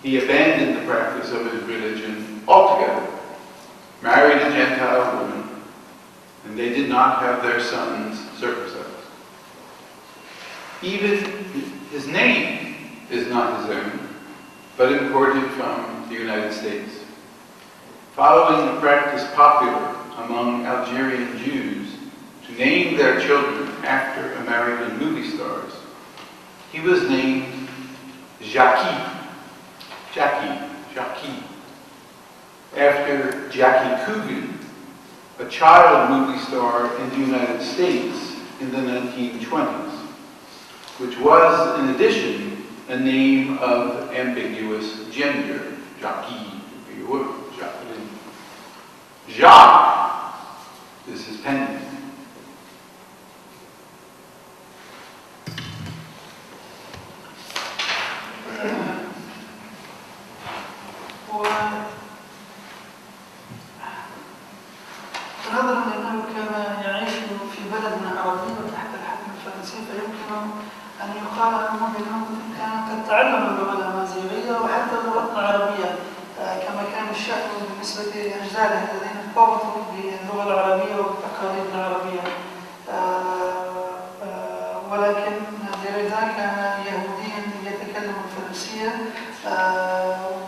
he abandoned the practice of his religion altogether, married a Gentile woman, and they did not have their sons circumcised. Even his name is not his own, but imported from the United States. Following the practice popular among Algerian Jews to name their children after American movie stars, he was named Jackie, after Jackie Coogan, a child movie star in the United States in the 1920s, which was, in addition, a name of ambiguous gender, Jackie. for your work. Jacques is his pen name.
ونظرا لأنه كان يعيش في بلد عربي وتحت الحكم الفرنسي فيمكن أن يقال أنه كان قد تعلم اللغة الأمازيغية وحتى اللغة العربية كما كان الشأن بالنسبة لأجداده الذين ارتبطوا باللغة العربية والتقاليد العربية. ولكن ديريدا كان يهوديا يتكلم الفرنسية،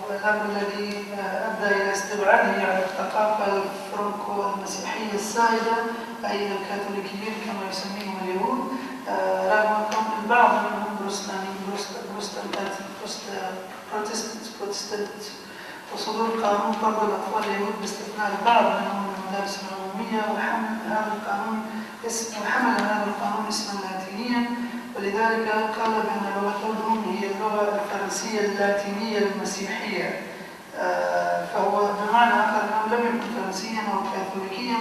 والأمر الذي أدى إلى استبعاده عن الثقافة الفرنكو المسيحية السائدة أي الكاثوليكيين كما يسميهم اليهود، رغم كون البعض منهم بروتستانت وصدور قانون فرض الأطفال اليهود باستثناء البعض منهم من المدارس العمومية، وحمل هذا القانون اسما لاتينيا، ولذلك قال بأن لغتهم هي اللغة الفرنسية اللاتينية المسيحية. فهو بمعنى آخر أنه لم يكن فرنسيا أو كاثوليكيا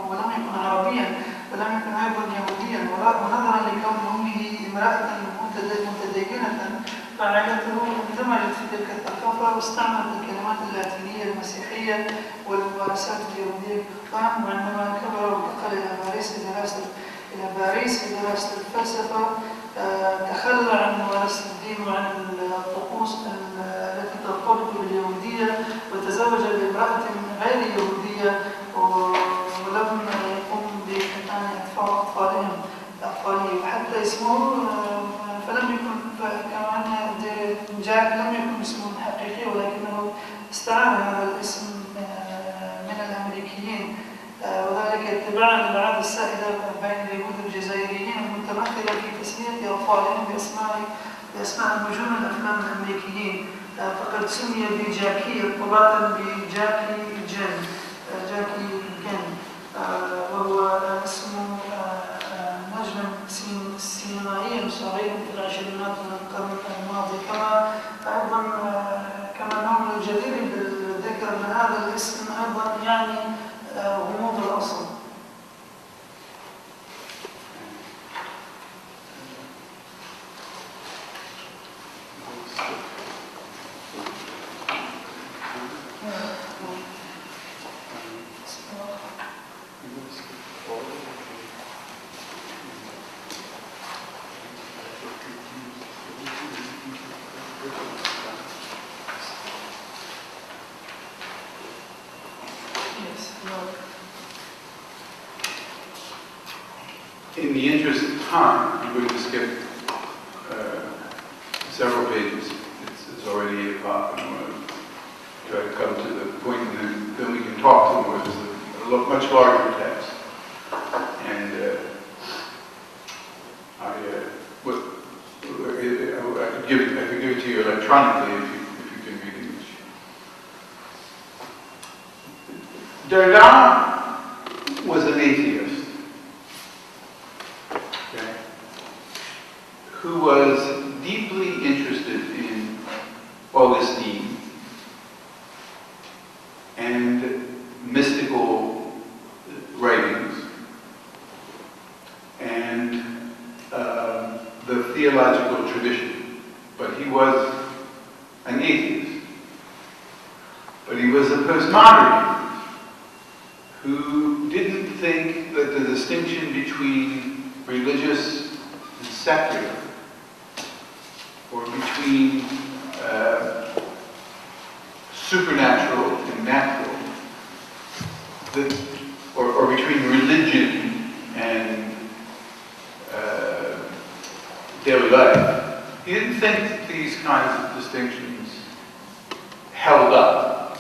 ولم يكن عربيا ولم يكن أيضا يهوديا، ونظرا لكون أمه امرأة متدينة فعائلته اندمجت في تلك الثقافة واستعملت الكلمات اللاتينية المسيحية والممارسات اليهودية كالطعام. وعندما كبر وانتقل إلى باريس لدراسة الفلسفة تخلى عن ممارسة الدين وعن الطقوس التي ترتبط باليهودية وتزوج بامرأة غير يهودية ولم يقوم بختان أطفاله، وحتى اسمه فلم يكن كمان جاك لم يكن اسمه الحقيقي ولكنه استعار هذا الاسم من الأمريكيين، وذلك اتباعا للعادة السائدة بين اليهود الجزائريين المتمثلة في تسمية أطفالهم بأسماء نجوم الأفلام الأمريكيين، فقد سمي بجاكي ارتباطا بجاكي جن وهو اسم نجم سينمائي صغير في العشرينات من القرن الماضي. كما أنه من الجدير بالذكر أن هذا الاسم أيضا يعني غموض الأصل.
In the interest of time, I'm going to skip several pages. It's already 8 o'clock, and I'm going to try to come to the point, and then we can talk to more. There's a much larger text, and I could give it to you electronically if you can read English. Derrida was an atheist. Who was deeply interested in Augustine and mystical writings and the theological tradition, but he was an atheist. But he was a postmodern who didn't think that the distinction between religious and secular, or between supernatural and natural, or between religion and daily life. He didn't think that these kinds of distinctions held up.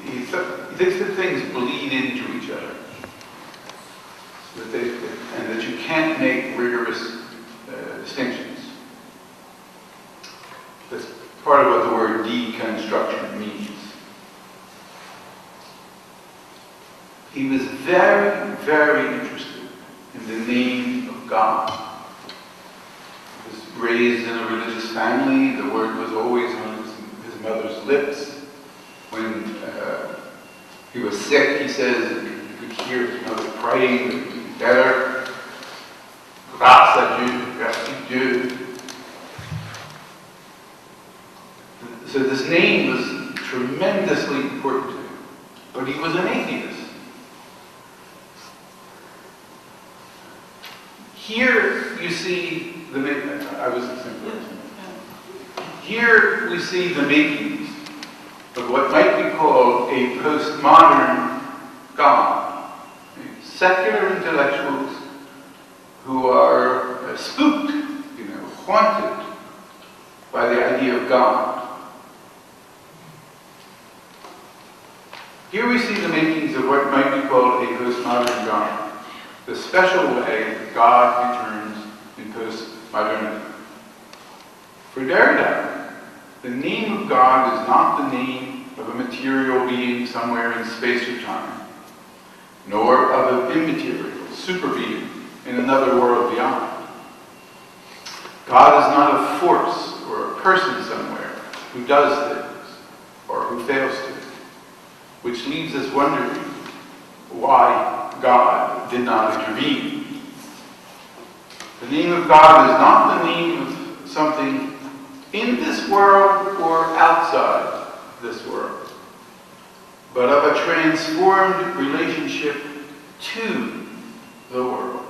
He thinks that things bleed into each other, and that you can't make rigorous distinctions. That's part of what the word deconstruction means. He was very, very interested in the name of God. He was raised in a religious family. The word was always on his mother's lips. When he was sick, he says, he could hear his mother praying that he would be better. Grâce à Dieu, merci Dieu. So this name was tremendously important to him, but he was an atheist. Here you see the Here we see the makings of what might be called a postmodern God. Secular intellectuals who are spooked, haunted by the idea of God. Here we see the makings of what might be called a postmodern God, the special way that God returns in postmodernity. For Derrida, the name of God is not the name of a material being somewhere in space or time, nor of an immaterial superbeing in another world beyond. God is not a force or a person somewhere who does things or who fails to, which leaves us wondering why God did not intervene. The name of God is not the name of something in this world or outside this world, but of a transformed relationship to the world,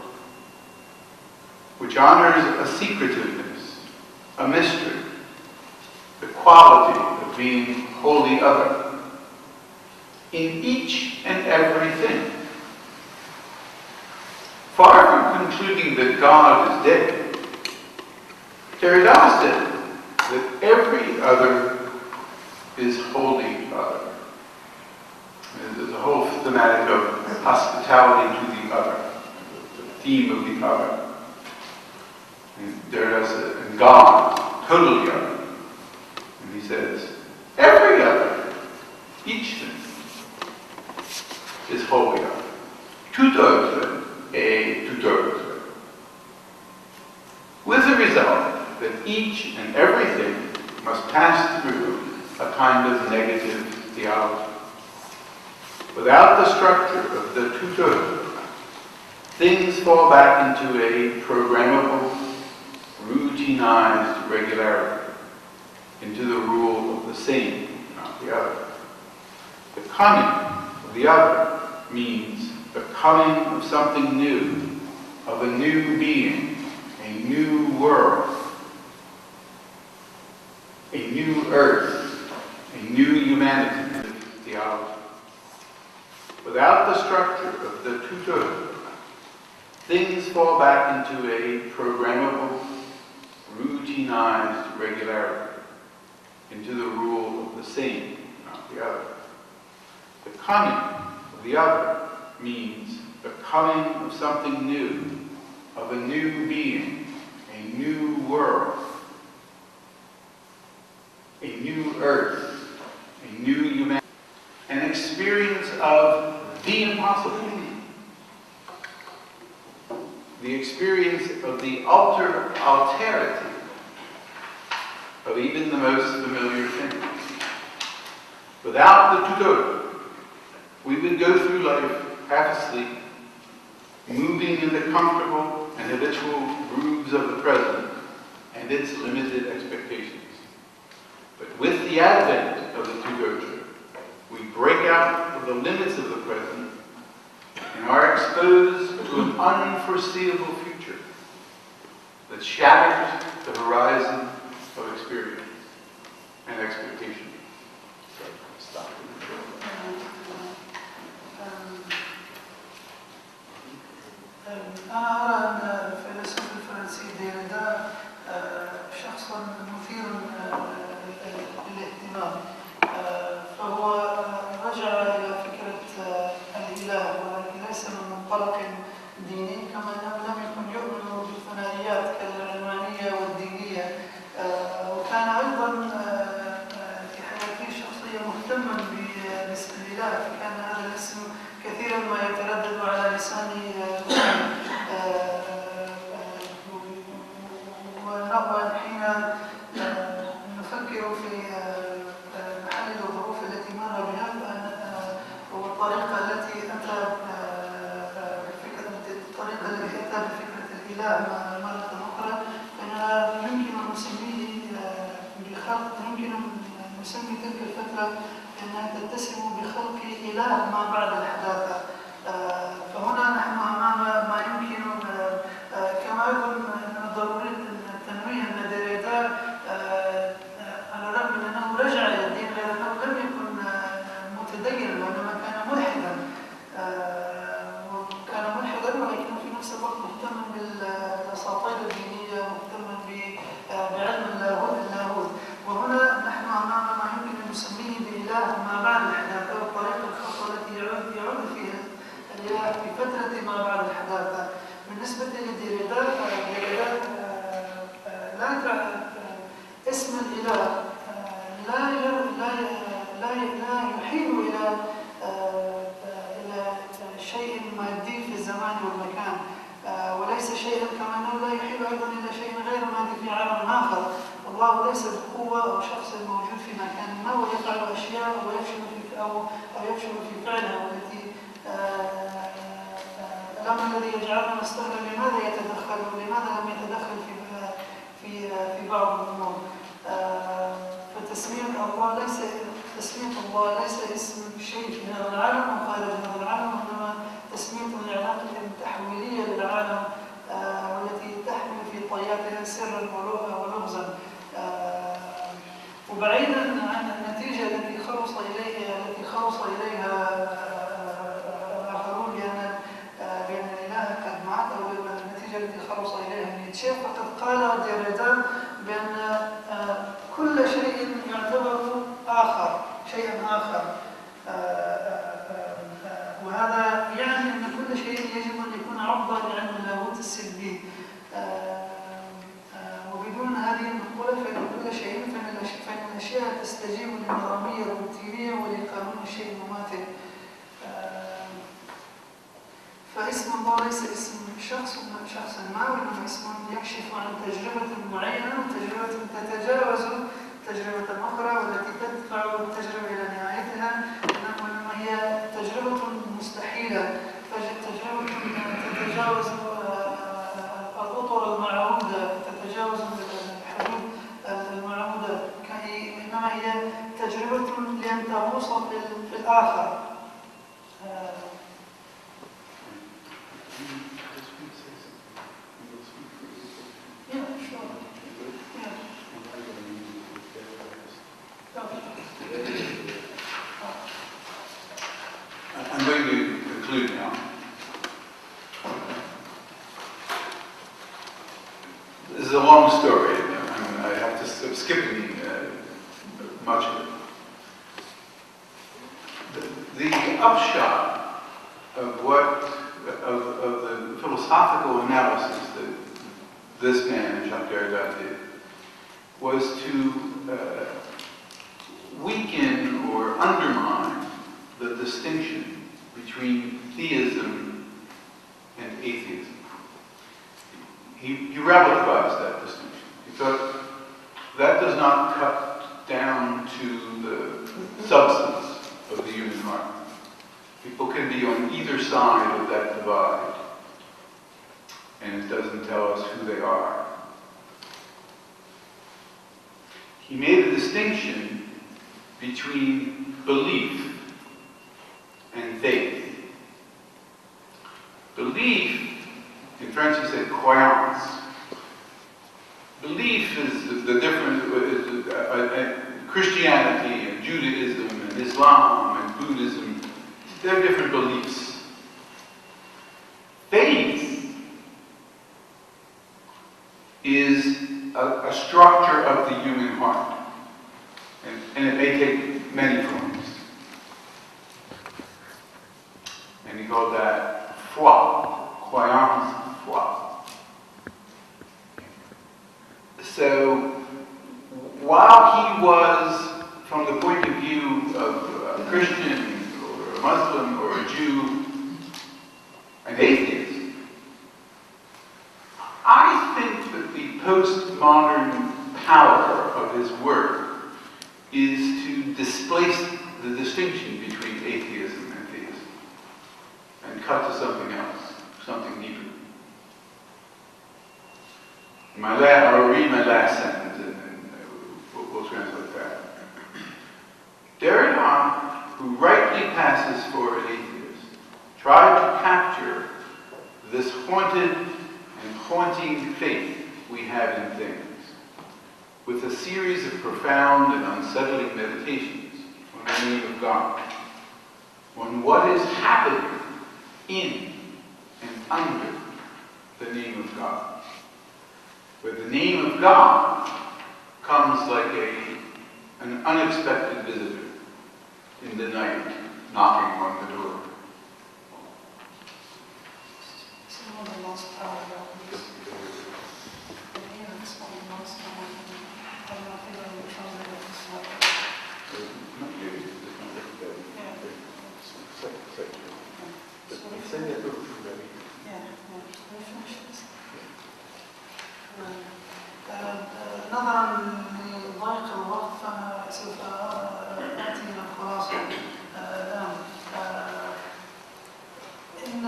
which honors a secretiveness, a mystery, the quality of being wholly other in each and everything. Far from concluding that God is dead, Derrida said that every other is wholly other. And there's a whole thematic of hospitality to the other, the theme of the other. And Derrida said, and God, totally other. And he says, every other, each thing, is wholly other. Tout autre et tout autre. With the result that each and everything must pass through a kind of negative theology. Without the structure of the tout autre, things fall back into a programmable, routinized regularity, into the rule of the same, not the other. The coming of the other means the coming of something new, of a new being, a new world, a new earth, a new humanity, theology. Without the structure of the tout autre, things fall back into a programmable, routinized regularity, into the rule of the same, not the other. The coming of the other means the coming of something new, of a new being, a new world, a new earth, a new humanity, an experience of the impossible, the experience of the alterity of even the most familiar things. Without the tout autre, we would go through life half asleep, moving in the comfortable and habitual grooves of the present and its limited expectations. But with the advent of the tout autre, we break out of the limits of the present and are exposed to an unforeseeable future that shatters the horizon of experience and expectation. So, stop.
أنا أرى أن الفيلسوف الفرنسي ديريدا شخصا مثير للاهتمام، فهو رجع إلى فكرة الإله، ولكن ليس من منطلق ديني، كما أنه لم يكن يؤمن بالثنائيات كالعلمانية والدينية، وكان أيضا في حياته الشخصية مهتما باسم الإله، فكان هذا الاسم كثيرا ما يتردد على لساني، حين نفكر في محل الظروف التي مر بخلق، يمكن أن نسمي تلك الفترة أنها تتسم بخلق إله ما بعد الحداثة. فهنا نحن أمام ما يمكن كما أيضا من ضروري التنويه أن ديريدا على الرغم من أنه رجع إلى الدين غير أنه لم يكن متدينا وإنما كان ملحدا، وكان ملحدا ولكنه في نفس الوقت مهتما بالأساطير الدينية، مهتما بعلم اللاهوت. وهنا نحن أمام ما يمكن أن نسميه بإله ما بعد الحداثة، والطريقة الخاصة التي يعود فيها الإله في فترة ما بعد الحداثة. بالنسبة لديريدا اسم الإله لا يحيل إلى شيء مادي في الزمان والمكان، وليس شيئا كما أنه لا يحيل أيضا إلى شيء غير مادي في عالم آخر. الله ليس بقوة أو شخص موجود في مكان ما ويفعل أشياء ويفشل في فعلها، والتي الأمر الذي يجعلنا نستغرب لماذا يتدخل ولماذا لم يتدخل في بعض الأمور. فتسمية الله ليس اسم شيء في هذا العالم أو خارج هذا العالم، وإنما تسمية العلاقة التحويلية للعالم والتي تحمل في طياتها سرا ولغزا، وبعيدا عن النتيجة التي خلص إليها الآخرون بأن الإله قد مات، أو النتيجة التي خلص إليها نيتشه. فقد قال ديريدا بأن كل شيء يعتبر شيئا آخر، وهذا يعني أن كل شيء يجب أن يكون عرضة لعلم اللاهوت السلبي. وبدون هذه النقولة فإن الأشياء تستجيب للنظامية الروتينية ولقانون الشيء المماثل. فاسم الله ليس اسم شخص ما، وإنما اسم يكشف عن تجربة معينة، وتجربة تتجاوز تجربة أخرى والتي تدفع التجربة إلى نهايتها، وإنما هي تجربة مستحيلة، تجربة تتجاوز الأطر المعهودة، تتجاوز الحدود المعهودة، إنما هي تجربة لأن تغوص في الآخر.
I'm going to conclude now. This is a long story. I have to, I'm skipping much of it. The upshot of the philosophical analysis that this man, Jacques Derrida, did was to weaken or undermine the distinction between theism and atheism. He radicalized that distinction. He thought that does not cut down to the substance of the human heart. People can be on either side of that divide, and it doesn't tell us who they are. He made a distinction between belief and faith. Belief, in French we say croyance. Belief is the difference, Christianity and Judaism and Islam and Buddhism, they're different beliefs. Faith is a structure of the human heart, and it may take many forms. And he called that foi, croyance, foi. So, while he was, from the point of view of a Christian or a Muslim or a Jew, an atheist, I think that the postmodern power of his work is to displace the distinction between atheism and theism and cut to something else, something deeper. I'll read my last sentence and we'll translate. haunting faith we have in things, with a series of profound and unsettling meditations on the name of God, on what is happening in and under the name of God, where the name of God comes like an unexpected visitor in the night, knocking on the door.
نظرا لضيق الوقت فأنا سوف آتي إلى الخلاصة الآن. إن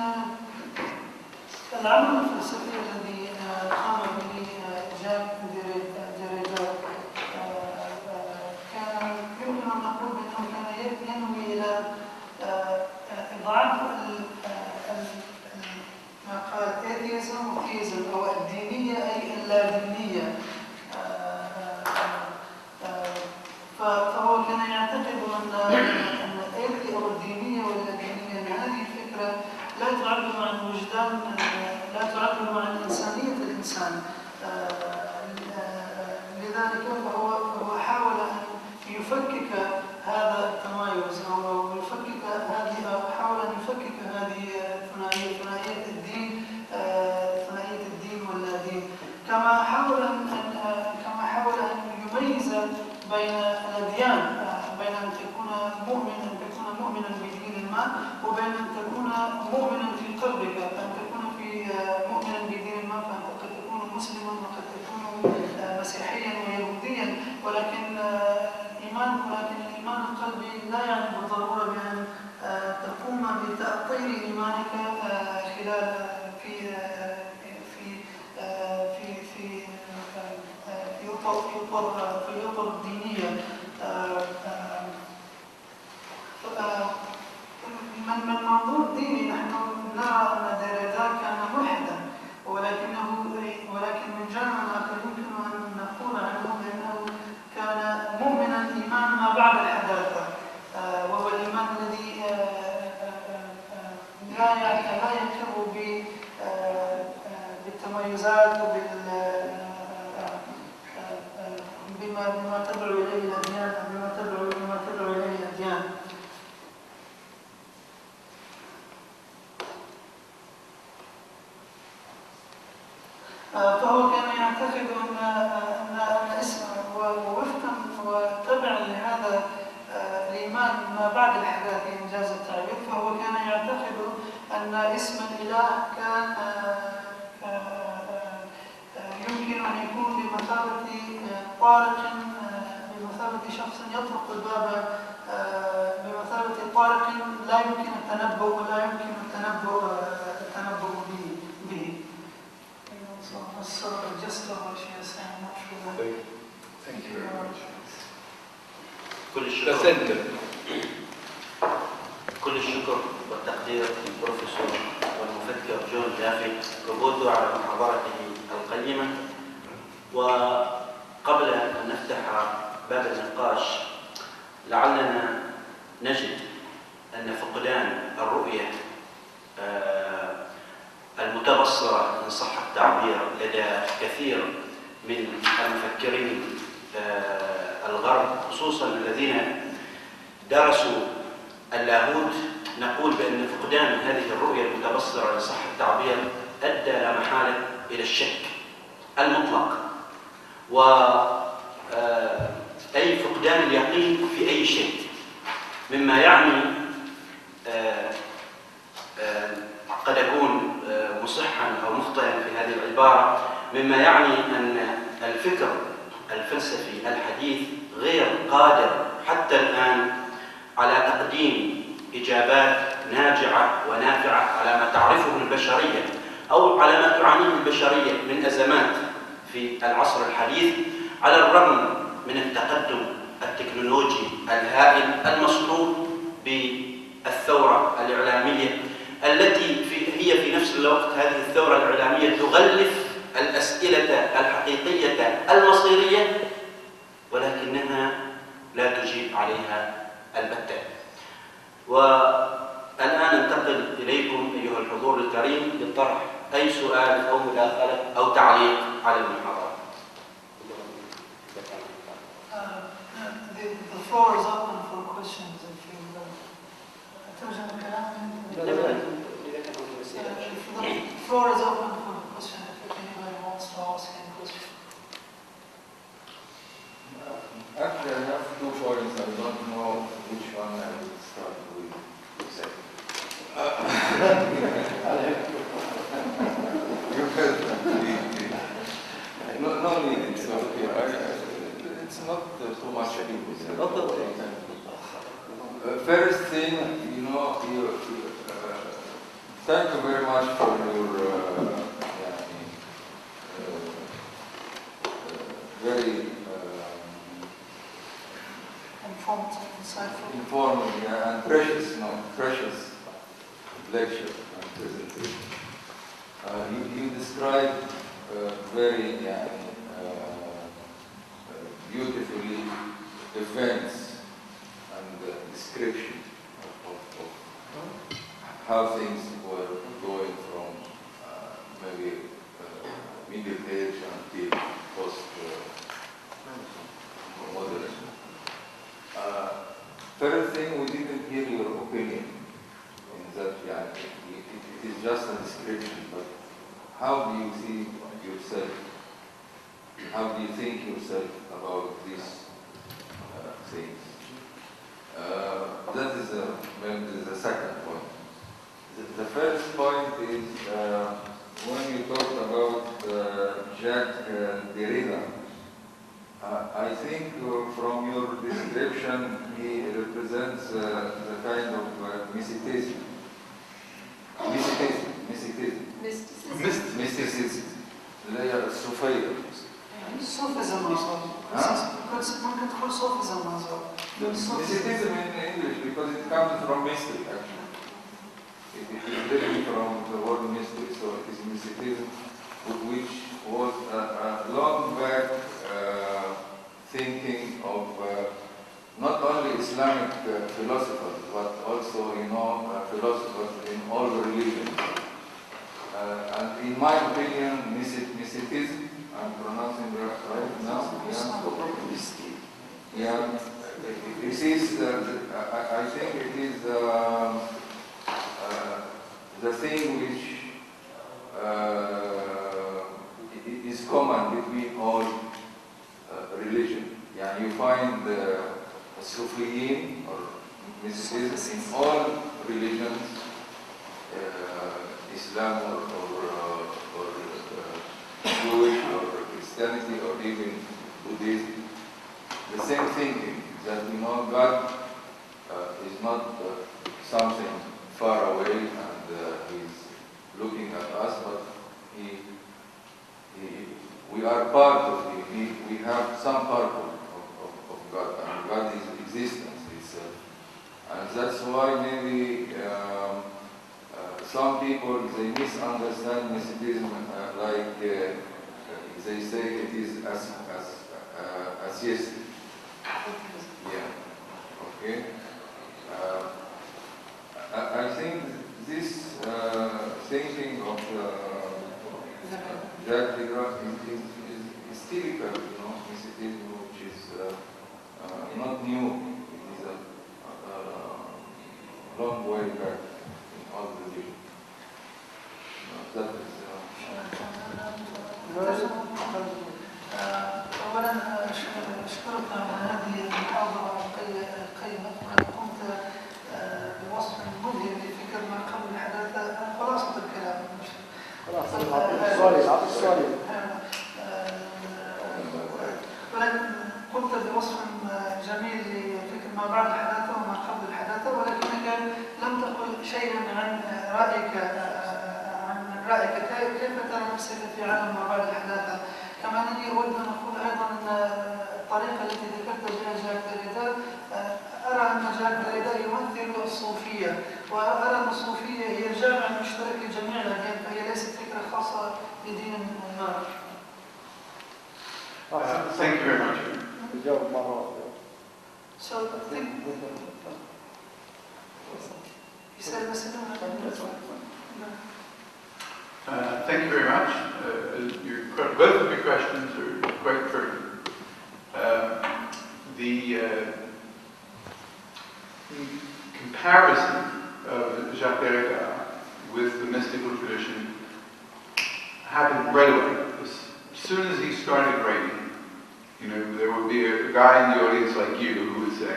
العمل الفلسفي الذي قام به جاك ديريدا كان يمكن أن نقول بأنه كان ينوي إلى إضعاف ما قال atheism وtheism أو الدينية أي اللادينية. فهو كان يعتقد أن الأيدي أو الدينية واللادينية أن هذه الفكرة لا تعبر عن وجدان، لا تعبر عن إنسانية الإنسان. لذلك هو حاول أن يفكك هذا التمايز أو حاول أن يفكك هذه الثنائية، ثنائية الدين واللادين، كما حاول أن يميز بين الأديان، بين أن تكون مؤمنا بدين ما وبين أن تكون مؤمنا في قلبك، أن تكون مؤمنا بدين ما فأنت قد تكون مسلما وقد تكون مسيحيا ويهوديا، ولكن الإيمان القلبي لا يعني بالضرورة بأن تقوم بتأطير إيمانك خلال في إطار الدينية. من منظور ديني نحن نرى أن ديريدا كان ملحدا، ولكن من جانب آخر يمكن أن نقول عنه بأنه كان مؤمنا إيمان ما بعد الحداثة، وهو الإيمان الذي لا يقر بالتميزات بما تدعو إليه الأديان، بما تدعو إليه الأديان. فهو كان يعتقد أن اسم ووفقا وتبعا لهذا الإيمان ما بعد الحداثة إنجاز التعبير، فهو كان يعتقد أن اسم الإله كان يمكن أن يكون بمثابة طارق، بمثابة شخص يطرق الباب، بمثابة طارق لا يمكن التنبؤ ولا يمكن التنبؤ به.
Thank you very much.
كل الشكر والتقدير للبروفيسور والمفكر جون جافي كبوتو على محاضرته القيمة. وقبل أن نفتح باب النقاش لعلنا نجد أن فقدان الرؤية المتبصرة إن صح التعبير لدى كثير من المفكرين الغرب، خصوصا الذين درسوا اللاهوت، نقول بأن فقدان هذه الرؤية المتبصرة إن صح التعبير أدى لا محالة إلى الشك المطلق، أي فقدان اليقين في أي شيء، مما يعني قد أكون مصحا أو مخطئا في هذه العبارة، مما يعني أن الفكر الفلسفي الحديث غير قادر حتى الآن على تقديم إجابات ناجعة ونافعة على ما تعرفه البشرية أو على ما تعانيه البشرية من أزمات في العصر الحديث، على الرغم من التقدم التكنولوجي الهائل المصحوب بالثورة الإعلامية التي هي في نفس الوقت هذه الثورة الإعلامية تغلف الأسئلة الحقيقية المصيرية، ولكنها لا تجيب عليها البتة. والآن انتقل إليكم أيها الحضور الكريم للطرح أي سؤال أو مداخلة أو تعليق على المحاضرة.
The floor is open for questions if you ترجم الكلام. The floor is open for questions if anybody wants to ask any question.
Actually, I have 2 points. I don't know which one I will start with. No need, it's okay. It's not too much people. First thing, thank you very much for your very informed and precious lecture and presentation. You described very beautifully events and description of how things were going from maybe Middle Age until post-modern. Third thing, we didn't hear your opinion in that. It is just a description, but how do you see yourself? How do you think yourself about these things? That is maybe the second point. The first point is when you talk about Jacques Derrida. I think from your description he represents the kind of mysticism. اللي هي الصوفية.
Sufism ممكن تقول Sufism
Mysticism in English because it comes from mystery actually. It is derived from the word mystery, so it is mysticism, which was a long back thinking of not only Islamic philosophers but also philosophers in all religions. And in my opinion, mysticism, I'm pronouncing it right now. It is. I think it is the thing which is common between all religion. You find Sufiyin or mysticism in all religions, Islam or Jewish or Christianity or even Buddhism. The same thinking that God is not something far away and He's looking at us, but we are part of Him. We have some part of God, and God is existence itself. And that's why maybe some people, they misunderstand mysticism like they say it is atheistic. Yeah. Okay. I think this thinking of Jacques Derrida is typical, mysticism, which is not new. It is a long way back in all religions. That is.
أولا أشكرك على هذه المحاضرة القيمة. قمت بوصف مذهل لفكر ما قبل الحداثة. خلاصة الكلام. ولكن قمت بوصف جميل لفكر ما بعد الحداثة وما قبل الحداثة، ولكنك لم تقل شيئا عن رأيك كيف ترى نفسك في عالم ما بعد الحداثة. كما أنني أود أن أقول أيضا أن الطريقة التي ذكرت بها جاك دريدا، أرى أن جاك دريدا يمثل الصوفية، وأرى أن الصوفية هي الجامع المشترك لجميع الأديان، فهي ليست فكرة فكرة خاصة بدين النار.
Thank you very much.
So I think he said
Thank you very much. Both of your questions are quite pertinent. The comparison of Jacques Derrida with the mystical tradition happened right away. As soon as he started writing, there would be a guy in the audience like you who would say,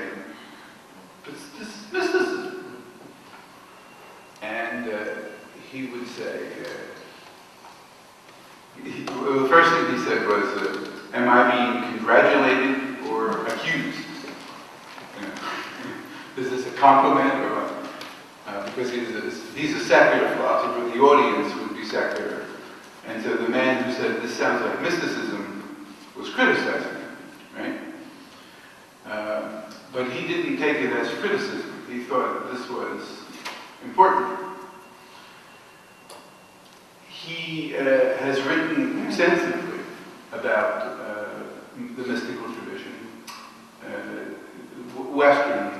"This is mysticism." And he would say, well, the first thing he said was, am I being congratulated or accused? Is this a compliment or what? Because he's a secular philosopher, the audience would be secular. And so the man who said, this sounds like mysticism, was criticizing him, right? But he didn't take it as criticism. He thought this was important. He has written extensively about the mystical tradition, Western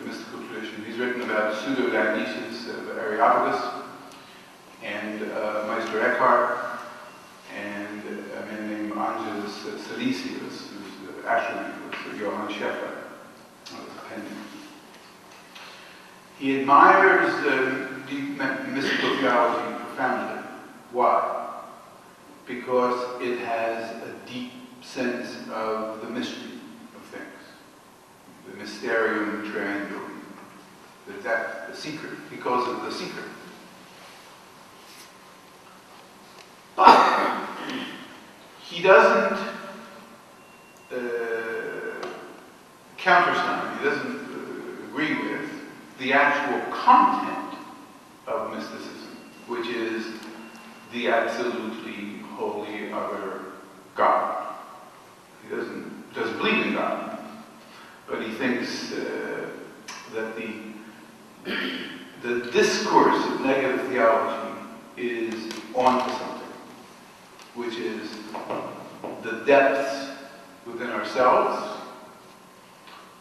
mystical tradition. He's written about Pseudo-Dionysius of Areopagus, and Meister Eckhart, and a man named Angelus Silesius, who's actually was Johann Scheffer, He admires mystical theology profoundly. Why? Because it has a deep sense of the mystery of things. The mysterium triangulum. The depth, the secret, because of the secret. But he doesn't countersign, he doesn't agree with the actual content of mysticism, which is the absolutely holy other God. He doesn't believe in God, but he thinks that the discourse of negative theology is onto something, which is the depths within ourselves,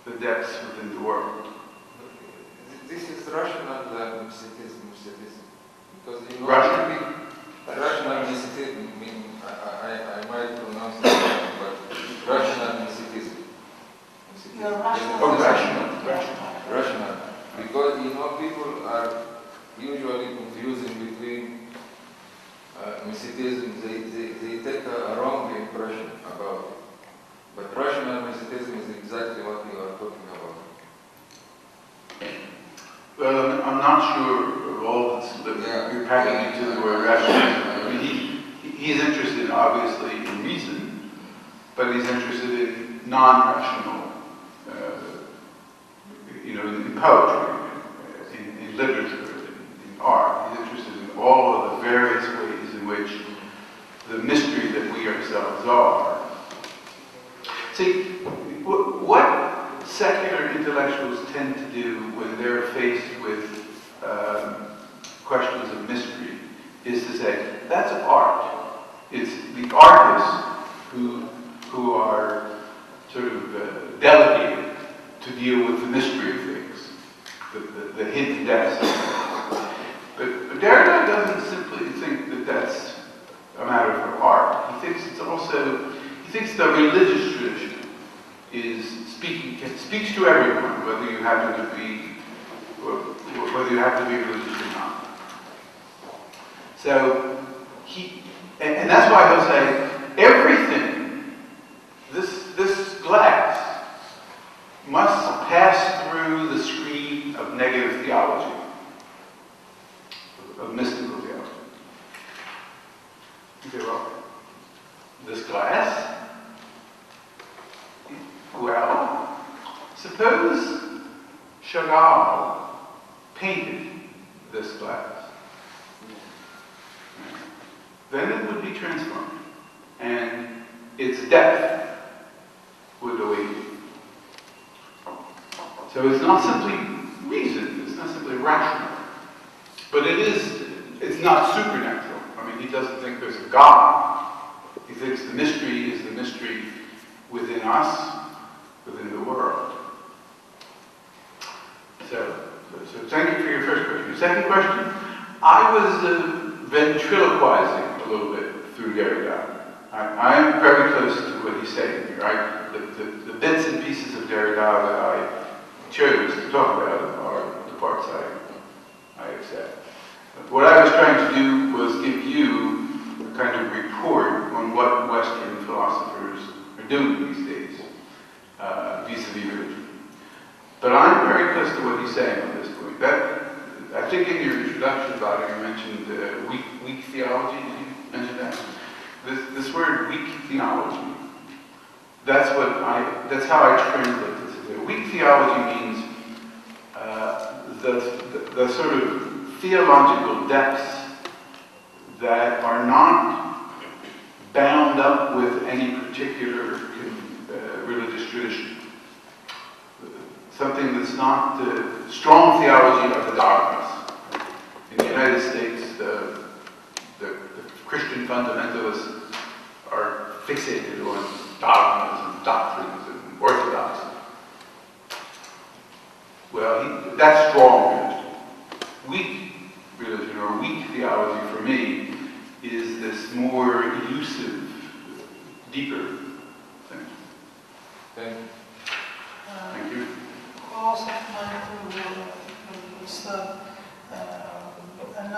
the depths within the world.
This is rational mysticism. Because rational mysticism, I might pronounce it wrong, but rational mysticism. Rational. Because people are usually confusing between mysticism. They take a wrong impression about it. But rational mysticism is exactly what you are talking about.
Well, I'm not sure of all that's you're packing into the word rationalism. I mean, he's interested, obviously, in reason, but he's interested in non-rational, in poetry, in literature, in art. He's interested in all of the various ways in which the mystery that we ourselves are. See, what secular intellectuals tend to do when they're faced with questions of mystery is to say, that's art. It's the artists who are sort of delegated to deal with the mystery of things, the hidden depths. But Derrida doesn't simply think that that's a matter for art. He thinks the religious tradition speaks to everyone, whether you happen to be religious or not. So and that's why he'll say everything. This glass must pass through the screen of negative theology, of mystical theology. Okay, well, this glass. Well, suppose Chagall painted this glass. Then it would be transformed, and its depth would awaken. So it's not simply reason, it's not simply rational, but it's not supernatural. I mean, he doesn't think there's a God. He thinks the mystery is the mystery within us, within the world. So thank you for your first question. Your second question, I was ventriloquizing a little bit through Derrida. I'm very close to what he's saying here. The bits and pieces of Derrida that I chose to talk about are the parts I accept. What I was trying to do was give you a kind of report on what Western philosophers are doing these days, vis-a-vis religion. But I'm very close to what he's saying on this point. I think in your introduction, Bob, you mentioned weak theology. Did you mention that? This word weak theology. That's how I translate this. Weak theology means the sort of theological depths that are not bound up with any particular religious tradition. Something that's not strong theology of the dogmas. In the United States, the Christian fundamentalists are fixated on dogmas and doctrines and orthodoxy. Well, that's strong religion. Weak religion or weak theology for me is this more elusive, deeper thing. Thank you.
خلاصة ما يقول الأستاذ أن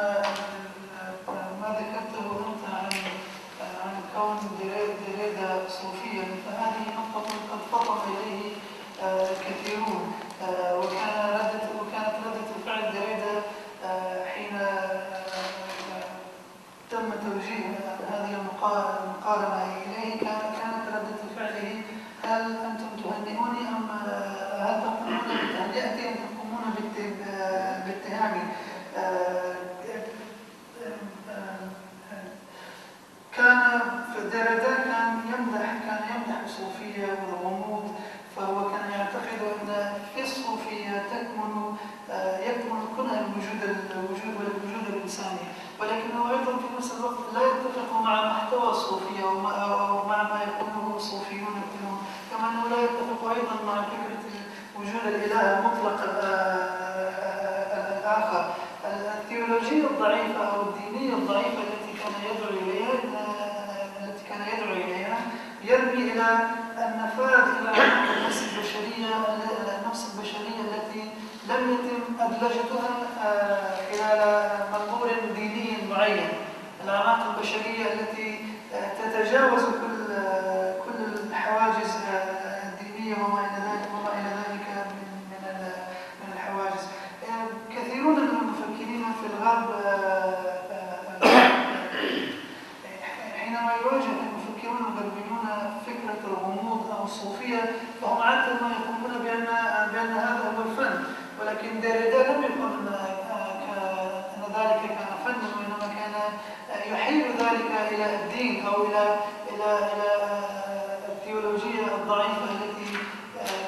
ما ذكرته أنت عن كون دريدة صوفيا فهذه نقطة التفطن إليه كثيرون وكانت ردة فعل دريدة حين تم توجيه هذه المقارنة إليه كانت ردة فعله هل أنتم تهنئوني أم هل تقومون بتهنئتي أم تقومون باتهامي؟ كان دريدا كان يمدح الصوفية والغموض، فهو كان يعتقد أن في الصوفية يكمن كنه الوجود الإنساني، ولكنه أيضا في نفس الوقت لا يتفق مع محتوى الصوفية ومع ما يقوله الصوفيون كلهم، كما أنه لا يتفق أيضا مع فكرة وجود الإله المطلق الآخر. الثيولوجية الضعيفة أو الدينية الضعيفة التي كان يدعو إليها يرمي إلى النفاذ إلى النفس البشرية التي لم يتم أدلجتها خلال منظور ديني معين، الأعماق البشرية التي تتجاوز كل الحواجز الدينية وما إلى ذلك من الحواجز. كثيرون من المفكرين في الغرب حينما يواجه المفكرون الغربيون فكرة الغموض أو الصوفية فهم عادة ما يقولون بأن هذا هو الفن، ولكن دريدا لم يقل أن ذلك كان فنا، وإنما كان يحيل ذلك إلى الدين أو إلى الثيولوجية الضعيفة التي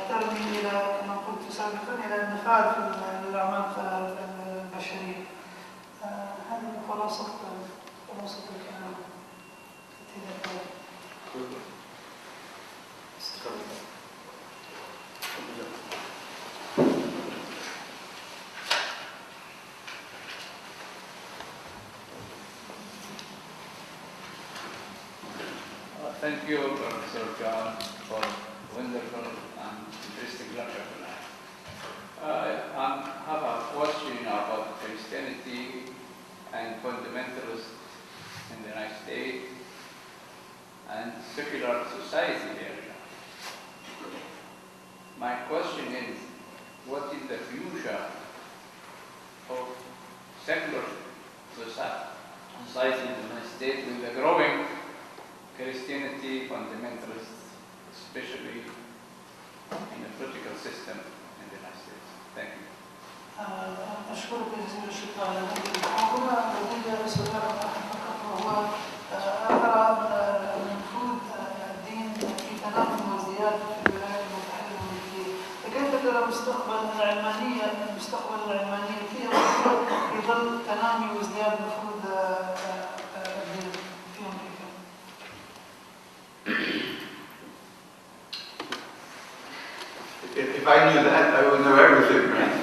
ترمي إلى كما قلت سابقا إلى النفاذ في الأعماق البشرية. هذه خلاصة الكلام.
Thank you, Professor John, for a wonderful and interesting lecture tonight. I have a question about Christianity and fundamentalists in the United States and secular society area. My question is, what is the future of secular society in the United States with the growing Christianity fundamentalists, especially in the political system in the United States? Thank you.
أشكرك جزيل الشكر على هذه المحاضرة. لدي سؤال فقط وهو أرى أن المفروض الدين في تنمي وازدياد في الولايات المتحدة الأمريكية، فكيف ترى مستقبل العلمانية فيها يظل تنامي وازدياد المفروض الدين
if I knew that, I would know everything, right?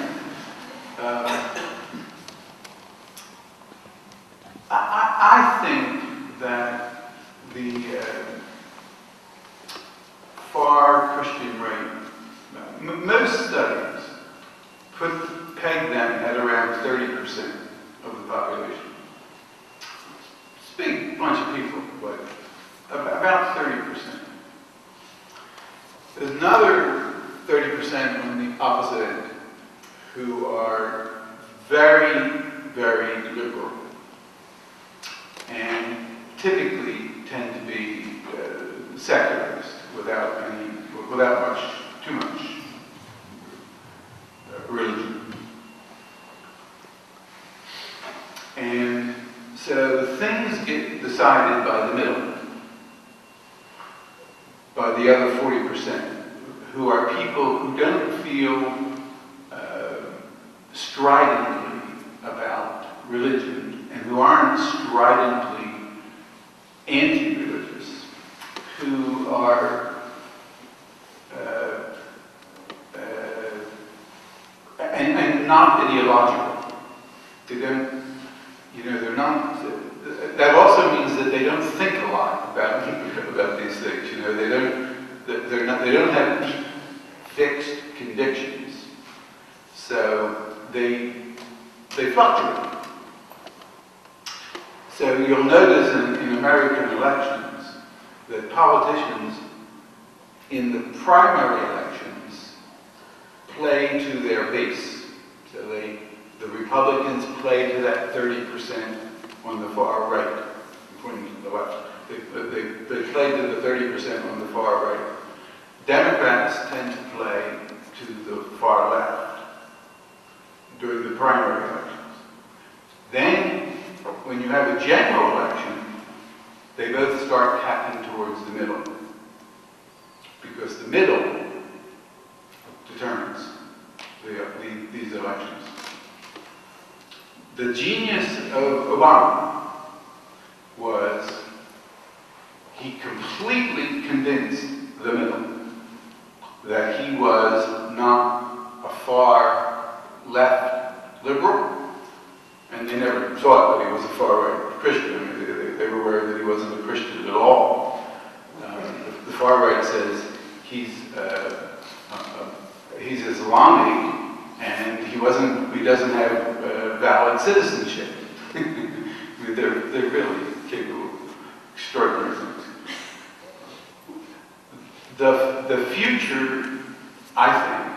I think that the far Christian right, most studies peg them at around 30% of the population. It's a big bunch of people, but about 30%. There's another 30% on the opposite end who are very, very liberal and typically tend to be secularist without too much religion. And so things get decided by the middle, by the other 40%, who are people who don't feel stridently about religion and who aren't stridently anti-religious, who are and not ideological. They don't, they're not. That also means that they don't think a lot about these things. They don't have deep, fixed convictions. So they fluctuate. So you'll notice in American elections that politicians in the primary elections play to their base. So the Republicans play to that 30% on the far right, pointing to the left. They play to the 30% on the far right. Democrats tend to play to the far left during the primary elections. Then, when you have a general election, they both start tapping towards the middle, because the middle determines these elections. The genius of Obama was he completely convinced the middle that he was not a far left liberal, and they never thought that he was a far right Christian. I mean, they were aware that he wasn't a Christian at all. The far right says he's Islamic, and he doesn't have valid citizenship. I mean, they're really capable of extraordinary things. The future, I think,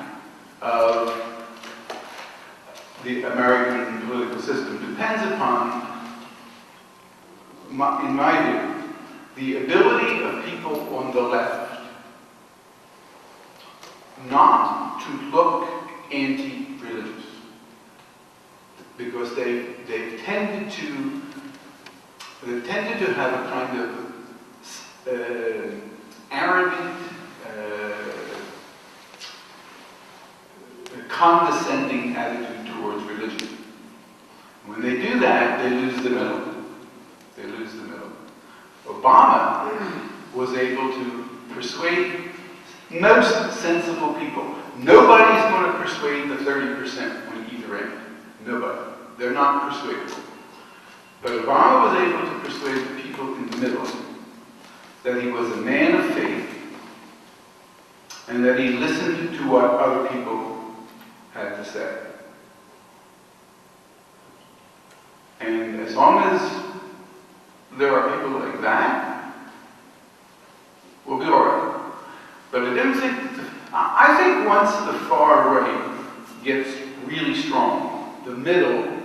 of the American political system depends upon, in my view, the ability of people on the left not to look anti-religious, because they've tended to have a kind of arrogant, condescending attitude towards religion. When they do that, they lose the middle. They lose the middle. Obama was able to persuade most sensible people. Nobody's going to persuade the 30% on either end. Nobody. They're not persuadable. But Obama was able to persuade the people in the middle that he was a man of faith and that he listened to what other people had to say. And as long as there are people like that, we'll be all right. But I think once the far right gets really strong, the middle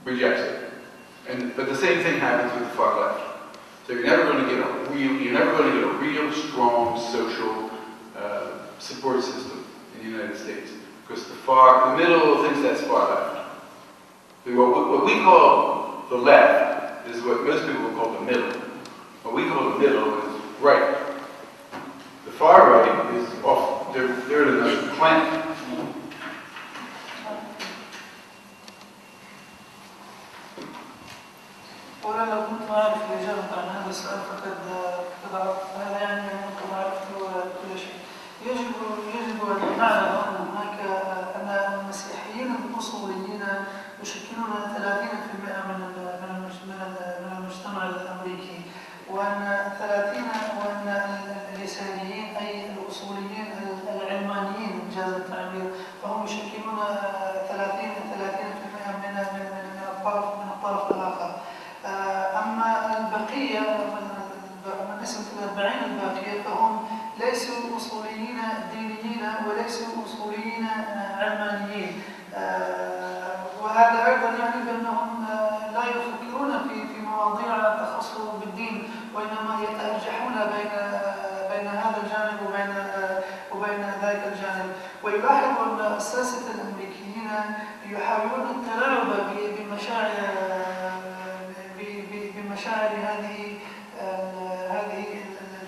rejects it. But the same thing happens with the far left. So you're never going to get a real strong social support system in the United States, because the middle thinks that's far left. What we call the left is what most people will call the middle. What we call the middle is right. The far right is off. They're in another planet.
ولو كنت عارف الإجابة عن هذا السؤال فقد أضعف. هذا يعني أنكم عرفتوا كل شيء. يجب أصوليين وليسوا أصوليين علمانيين. وهذا أيضا يعني بأنهم لا يفكرون في مواضيع تخص بالدين، وإنما يتأرجحون بين هذا الجانب وبين ذاك الجانب. ويلاحظ أن الساسة الأمريكيين يحاولون التلاعب بمشاعر هذه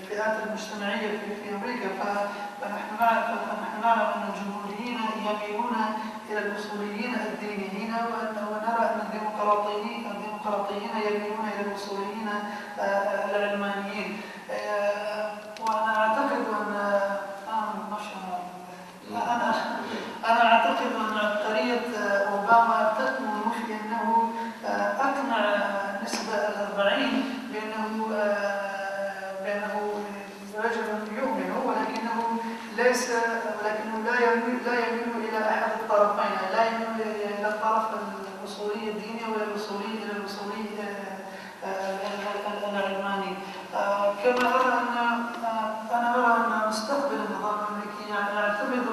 الفئات المجتمعية في أمريكا. فنحن نعلم أن الجمهوريين يميلون إلى الأصوليين الدينيين، ونرى أن الديمقراطيين يميلون إلى الأصوليين العلمانيين. وأنا أعتقد أن عبقرية أوباما تكمن في أنه أقنع نسبة 40 بأنه رجل يؤمن، ولكنه لا يميل إلى أحد الطرفين، لا يميل إلى الطرف الأصولي الديني ولا الأصولي العلماني. كما أنا أرى أن مستقبل النظام الأمريكي يعتمد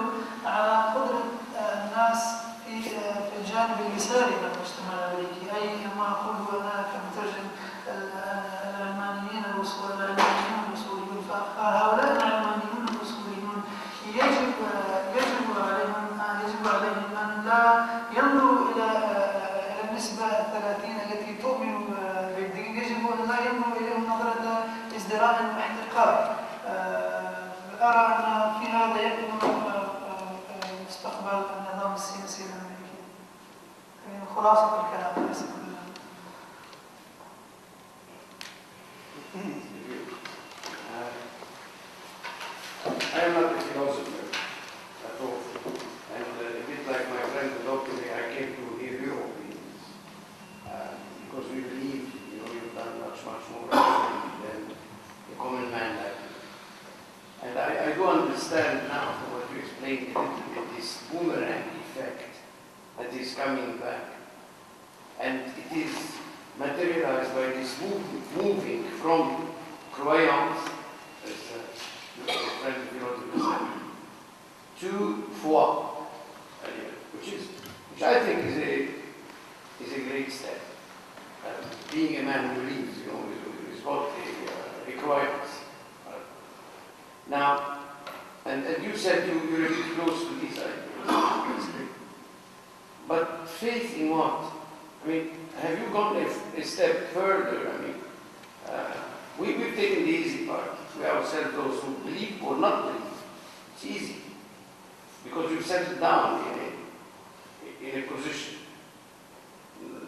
على قدرة الناس في الجانب اليساري من المجتمع الأمريكي، أي ما أقوله أنا كمترجم العلمانيين الأصوليون. فهؤلاء العلمانيون الأصوليون يجب عليهم أن لا ينظروا إلى النسبة 30 التي تؤمن بالدين، يجب أن لا ينظروا إليهم نظرة ازدراء واحتقار. أرى أن في هذا يكمن مستقبل النظام السياسي الأمريكي. خلاصة الكلام ليس كله.
I am not a philosopher at all, and a bit like my friend the doctor, I came to hear your opinions, because we believe, you've done much more than a common man like you. And I do understand now from what you explained that this boomerang effect that is coming back, and it is materialized by this moving from croyance, to foi, which I think is a great step. Being a man who believes, is what a croyance. Now, and you said you're a bit close to these ideas. But faith in what? I mean, have you gone a step further? I mean, we've taken the easy part. We ourselves, those who believe or not believe. It's easy. Because you've settled down in a position.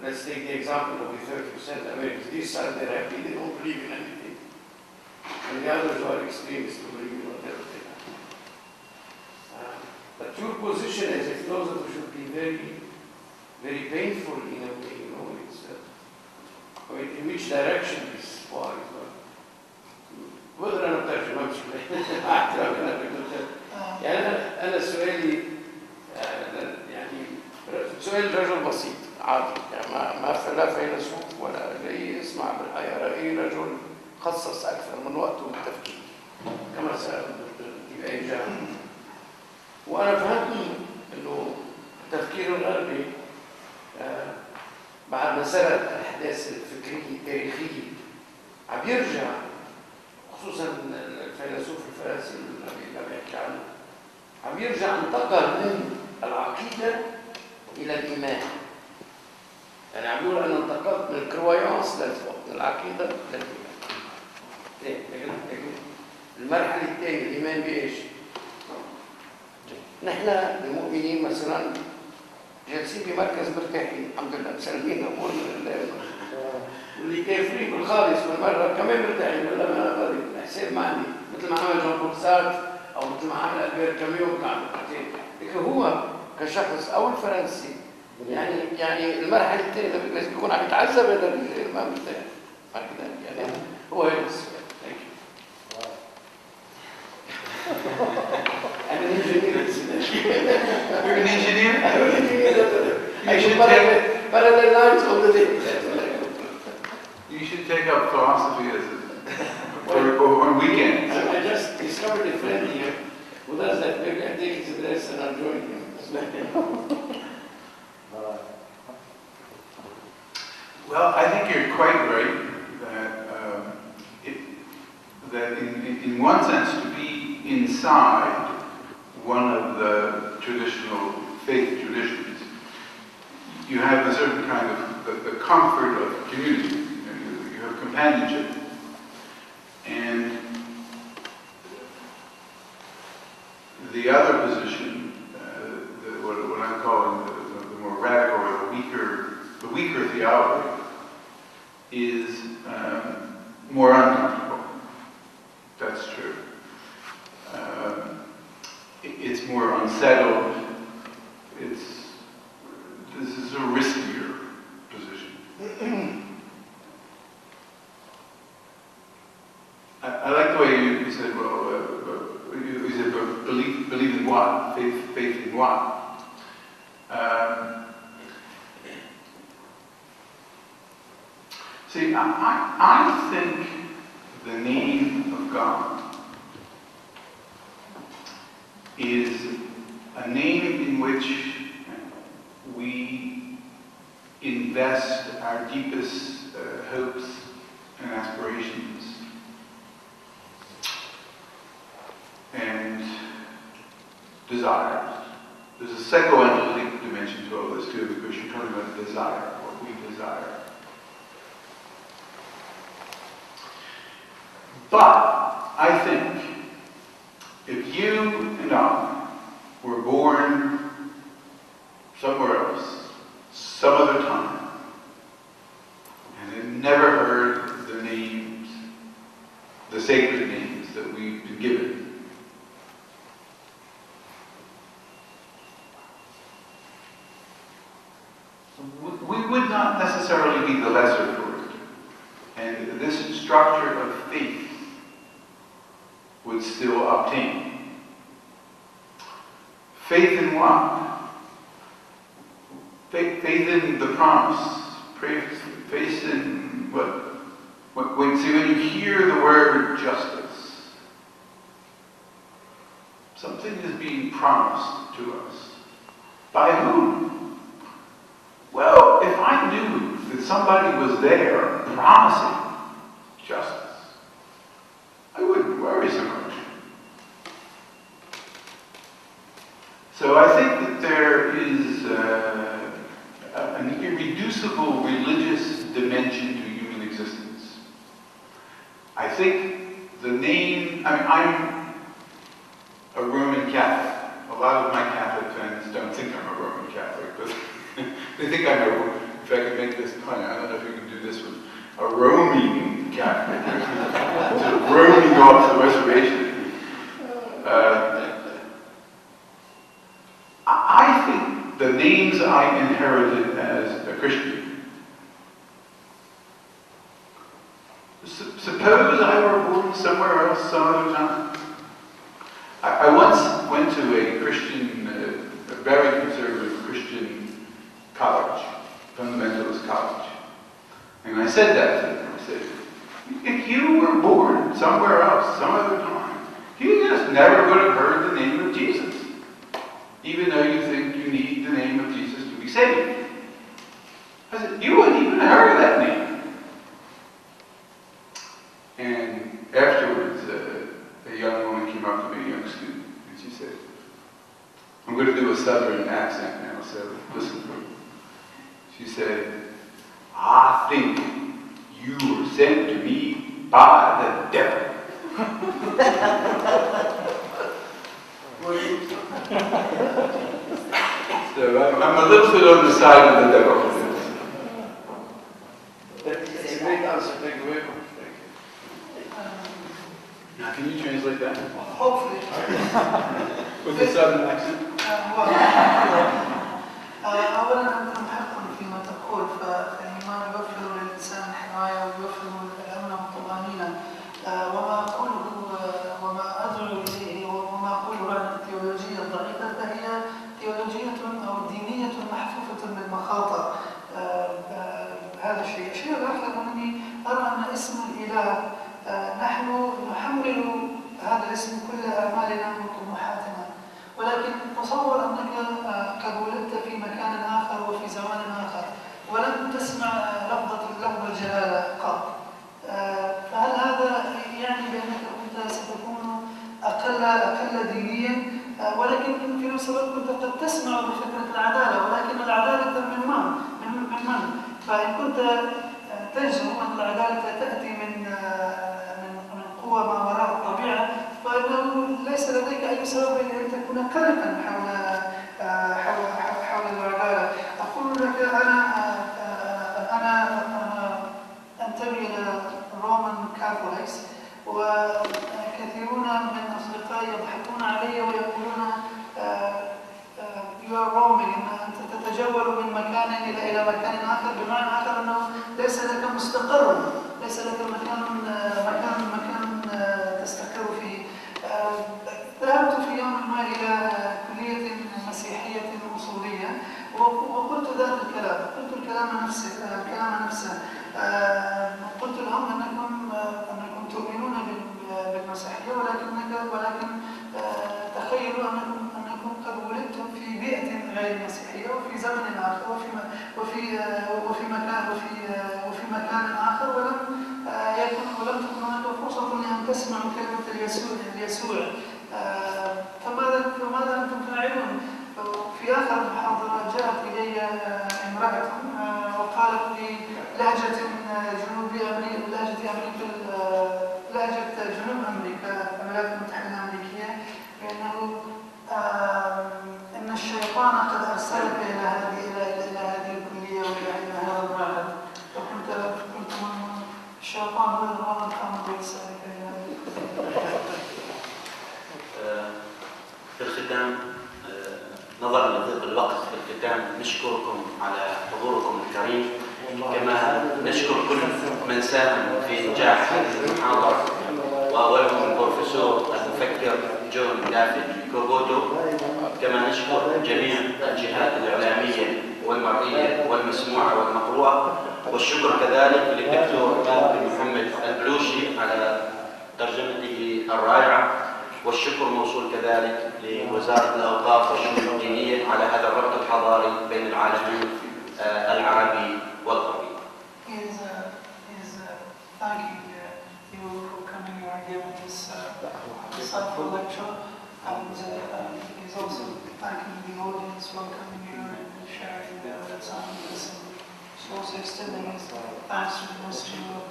Let's take the example of the 30% Americans. This side, they're happy, they don't believe in anything. And the others are extremists who believe in whatever they have. But your position as a philosopher should be very, very painful in a way, in which direction this war is going. whether أنا بترجم أمشي يعني أنا سؤالي يعني سؤال رجل بسيط عادي يعني لا فيلسوف ولا جاي يسمع بالحياة رأي رجل خصص أكثر من وقته للتفكير كما سأل في أي جامعة وأنا فهمت إنه التفكير الغربي بعد ما سرد الأحداث الفكرية التاريخية عم يرجع خصوصا الفيلسوف الفرنسي اللي بيحكي عنه عم يرجع انتقل من العقيدة إلى الإيمان يعني عم يقول أنا انتقلت من الكرويانس للفوق من العقيدة للإيمان المرحلة الثانية الإيمان بإيش؟ نحن المؤمنين مثلا جالسين بمركز مرتاحين الحمد لله مسلمين أمورنا لله واللي كافرين بالخالص بالمرة كمان مرتاحين ولا ما أنا غريب حساب معني مثل ما عمل جون بول سارتر أو مثل ما عمل ألبير كاميو لكن هو كشخص أو الفرنسي يعني المرحلة الثانية لازم يكون عم يتعذب هذا الرجال ما مرتاح هكذا يعني هو هذا السؤال. I'm an engineer.
You're an engineer?
I'm an engineer. I should parallel lines all the day.
You should take up philosophy as or on weekends.
I just discovered a friend here who does that. Maybe
Well, I think you're quite right that in one sense, to be inside one of the traditional faith traditions, you have a certain kind of the comfort of community. You have companionship. And the other position, what I'm calling the more radical or the weaker theology, is more uncomfortable. That's true. It's more unsettled. This is a riskier position. I like the way you said, you said, but believe in what? Faith in what? See, I think the name of God is a name in which we invest our deepest hopes and aspirations and desires. There's a psychoanalytic dimension to all this too, because you're talking about desire, what we desire. But I think if you and I were born somewhere else, some other time, and had never heard the names, the sacred names that we've been given, we would not necessarily be the lesser for it. And this structure of faith would still obtain. Faith in what? Faith in the promise. Faith in what? When you hear the word justice, something is being promised to us. By whom? Well, if I knew that somebody was there promising justice, I wouldn't worry so much. So I think that there is an irreducible religious dimension to human existence. I think the name, I'm a Roman Catholic. A lot of my Catholic friends don't think I'm a Roman Catholic, but they think I'm if I could make this pun, I don't know if you can do this one, a roaming Catholic. Sort of roaming off the reservation. I think the names I inherited as a Christian, suppose I were born somewhere else some other time. I once went to a Christian, a very conservative Christian college, fundamentalist college. And I said that to them. I said, if you were born somewhere else some other time, you just never would have heard the name of Jesus, even though you think you need the name of Jesus to be saved. I said, you wouldn't even have heard of that name. And afterwards, a young woman came up to me, a young student, and she said, I'm going to do a southern accent now, so listen to me. She said, I think you were sent to me by the devil. So I'm a little bit on the side of the devil.
That's a great answer. Thank you very much. Thank you.
Now, can you translate that?
Hopefully.
With a southern accent?
أولا أنت محق فيما تقول، فالإيمان يوفر للإنسان الحماية ويوفر الأمن والطمأنينة، وما أقوله وما أدعو إليه وما أقوله عن التيولوجية الضعيفة فهي تيولوجية أو دينية محفوفة بالمخاطر. هذا الشيء. الشيء الآخر أنني أرى أن اسم الإله نحن نحمل هذا الاسم كل أعمالنا وطموحاتنا، ولكن تصور أنك قد ولدت في مكان آخر وفي زمان آخر ولم تسمع لفظ الجلالة قط. فهل هذا يعني بأنك كنت ستكون أقل دينيا؟ ولكن في نفس الوقت كنت قد تسمع بفكرة العدالة، ولكن العدالة من من؟ فإن كنت تجزم أن العدالة تأتي من قوة ما وراء الطبيعة، فإنه ليس لديك أي سبب لأن تكون قلقا حول العدالة. أقول لك أنا أنتمي إلى رومان كاثوليكس، وكثيرون من أصدقائي يضحكون علي ويقولون you are roaming، أنت تتجول من مكان إلى مكان آخر، بمعنى آخر أنه ليس لك مستقر، ليس لك مكان تستقر فيه. ذهبت في يوم ما إلى كلية مسيحية أصولية وقلت ذات الكلام، قلت الكلام نفسه. قلت لهم أنكم تؤمنون بالمسيحية، ولكن تخيلوا أنكم قد ولدتم في بيئة غير مسيحية وفي زمن آخر وفي مكان آخر، ولم تكن هناك فرصة لأن تسمعوا كلمة اليسوع. فماذا أنتم فاعلون؟ في آخر المحاضرة جاءت إلي امرأة وقالت لي لهجة جنوب أمريكا، الولايات المتحدة الأمريكية، بأنه أن الشيطان قد أرسلك إلى هذه الكلية وإلى هذا المعهد. فكنت الشيطان هو الذي كان يرسلك إلى هذه الكلية.
في الختام، نظرا لضيق الوقت في الختام، نشكركم على حضوركم الكريم، كما نشكر كل من ساهم في نجاح هذه المحاضرة، وأولهم البروفيسور المفكر جون دافيد كبوتو، كما نشكر جميع الجهات الإعلامية والمرئية والمسموعة والمقروءة، والشكر كذلك للدكتور محمد البلوشي على ترجمته الرائعة، والشكر موصول كذلك لوزارة الأوقاف والشؤون الدينية على هذا الربط الحضاري بين العالمين العربي والغربي.
Thanking you for coming here and giving this insightful lecture, and he's also thanking the audience for coming here and sharing their time with us. He's also extending his thanks to the Ministry of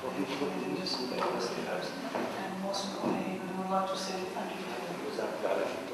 Religious Affairs, and most importantly, we would like to say thank you to you.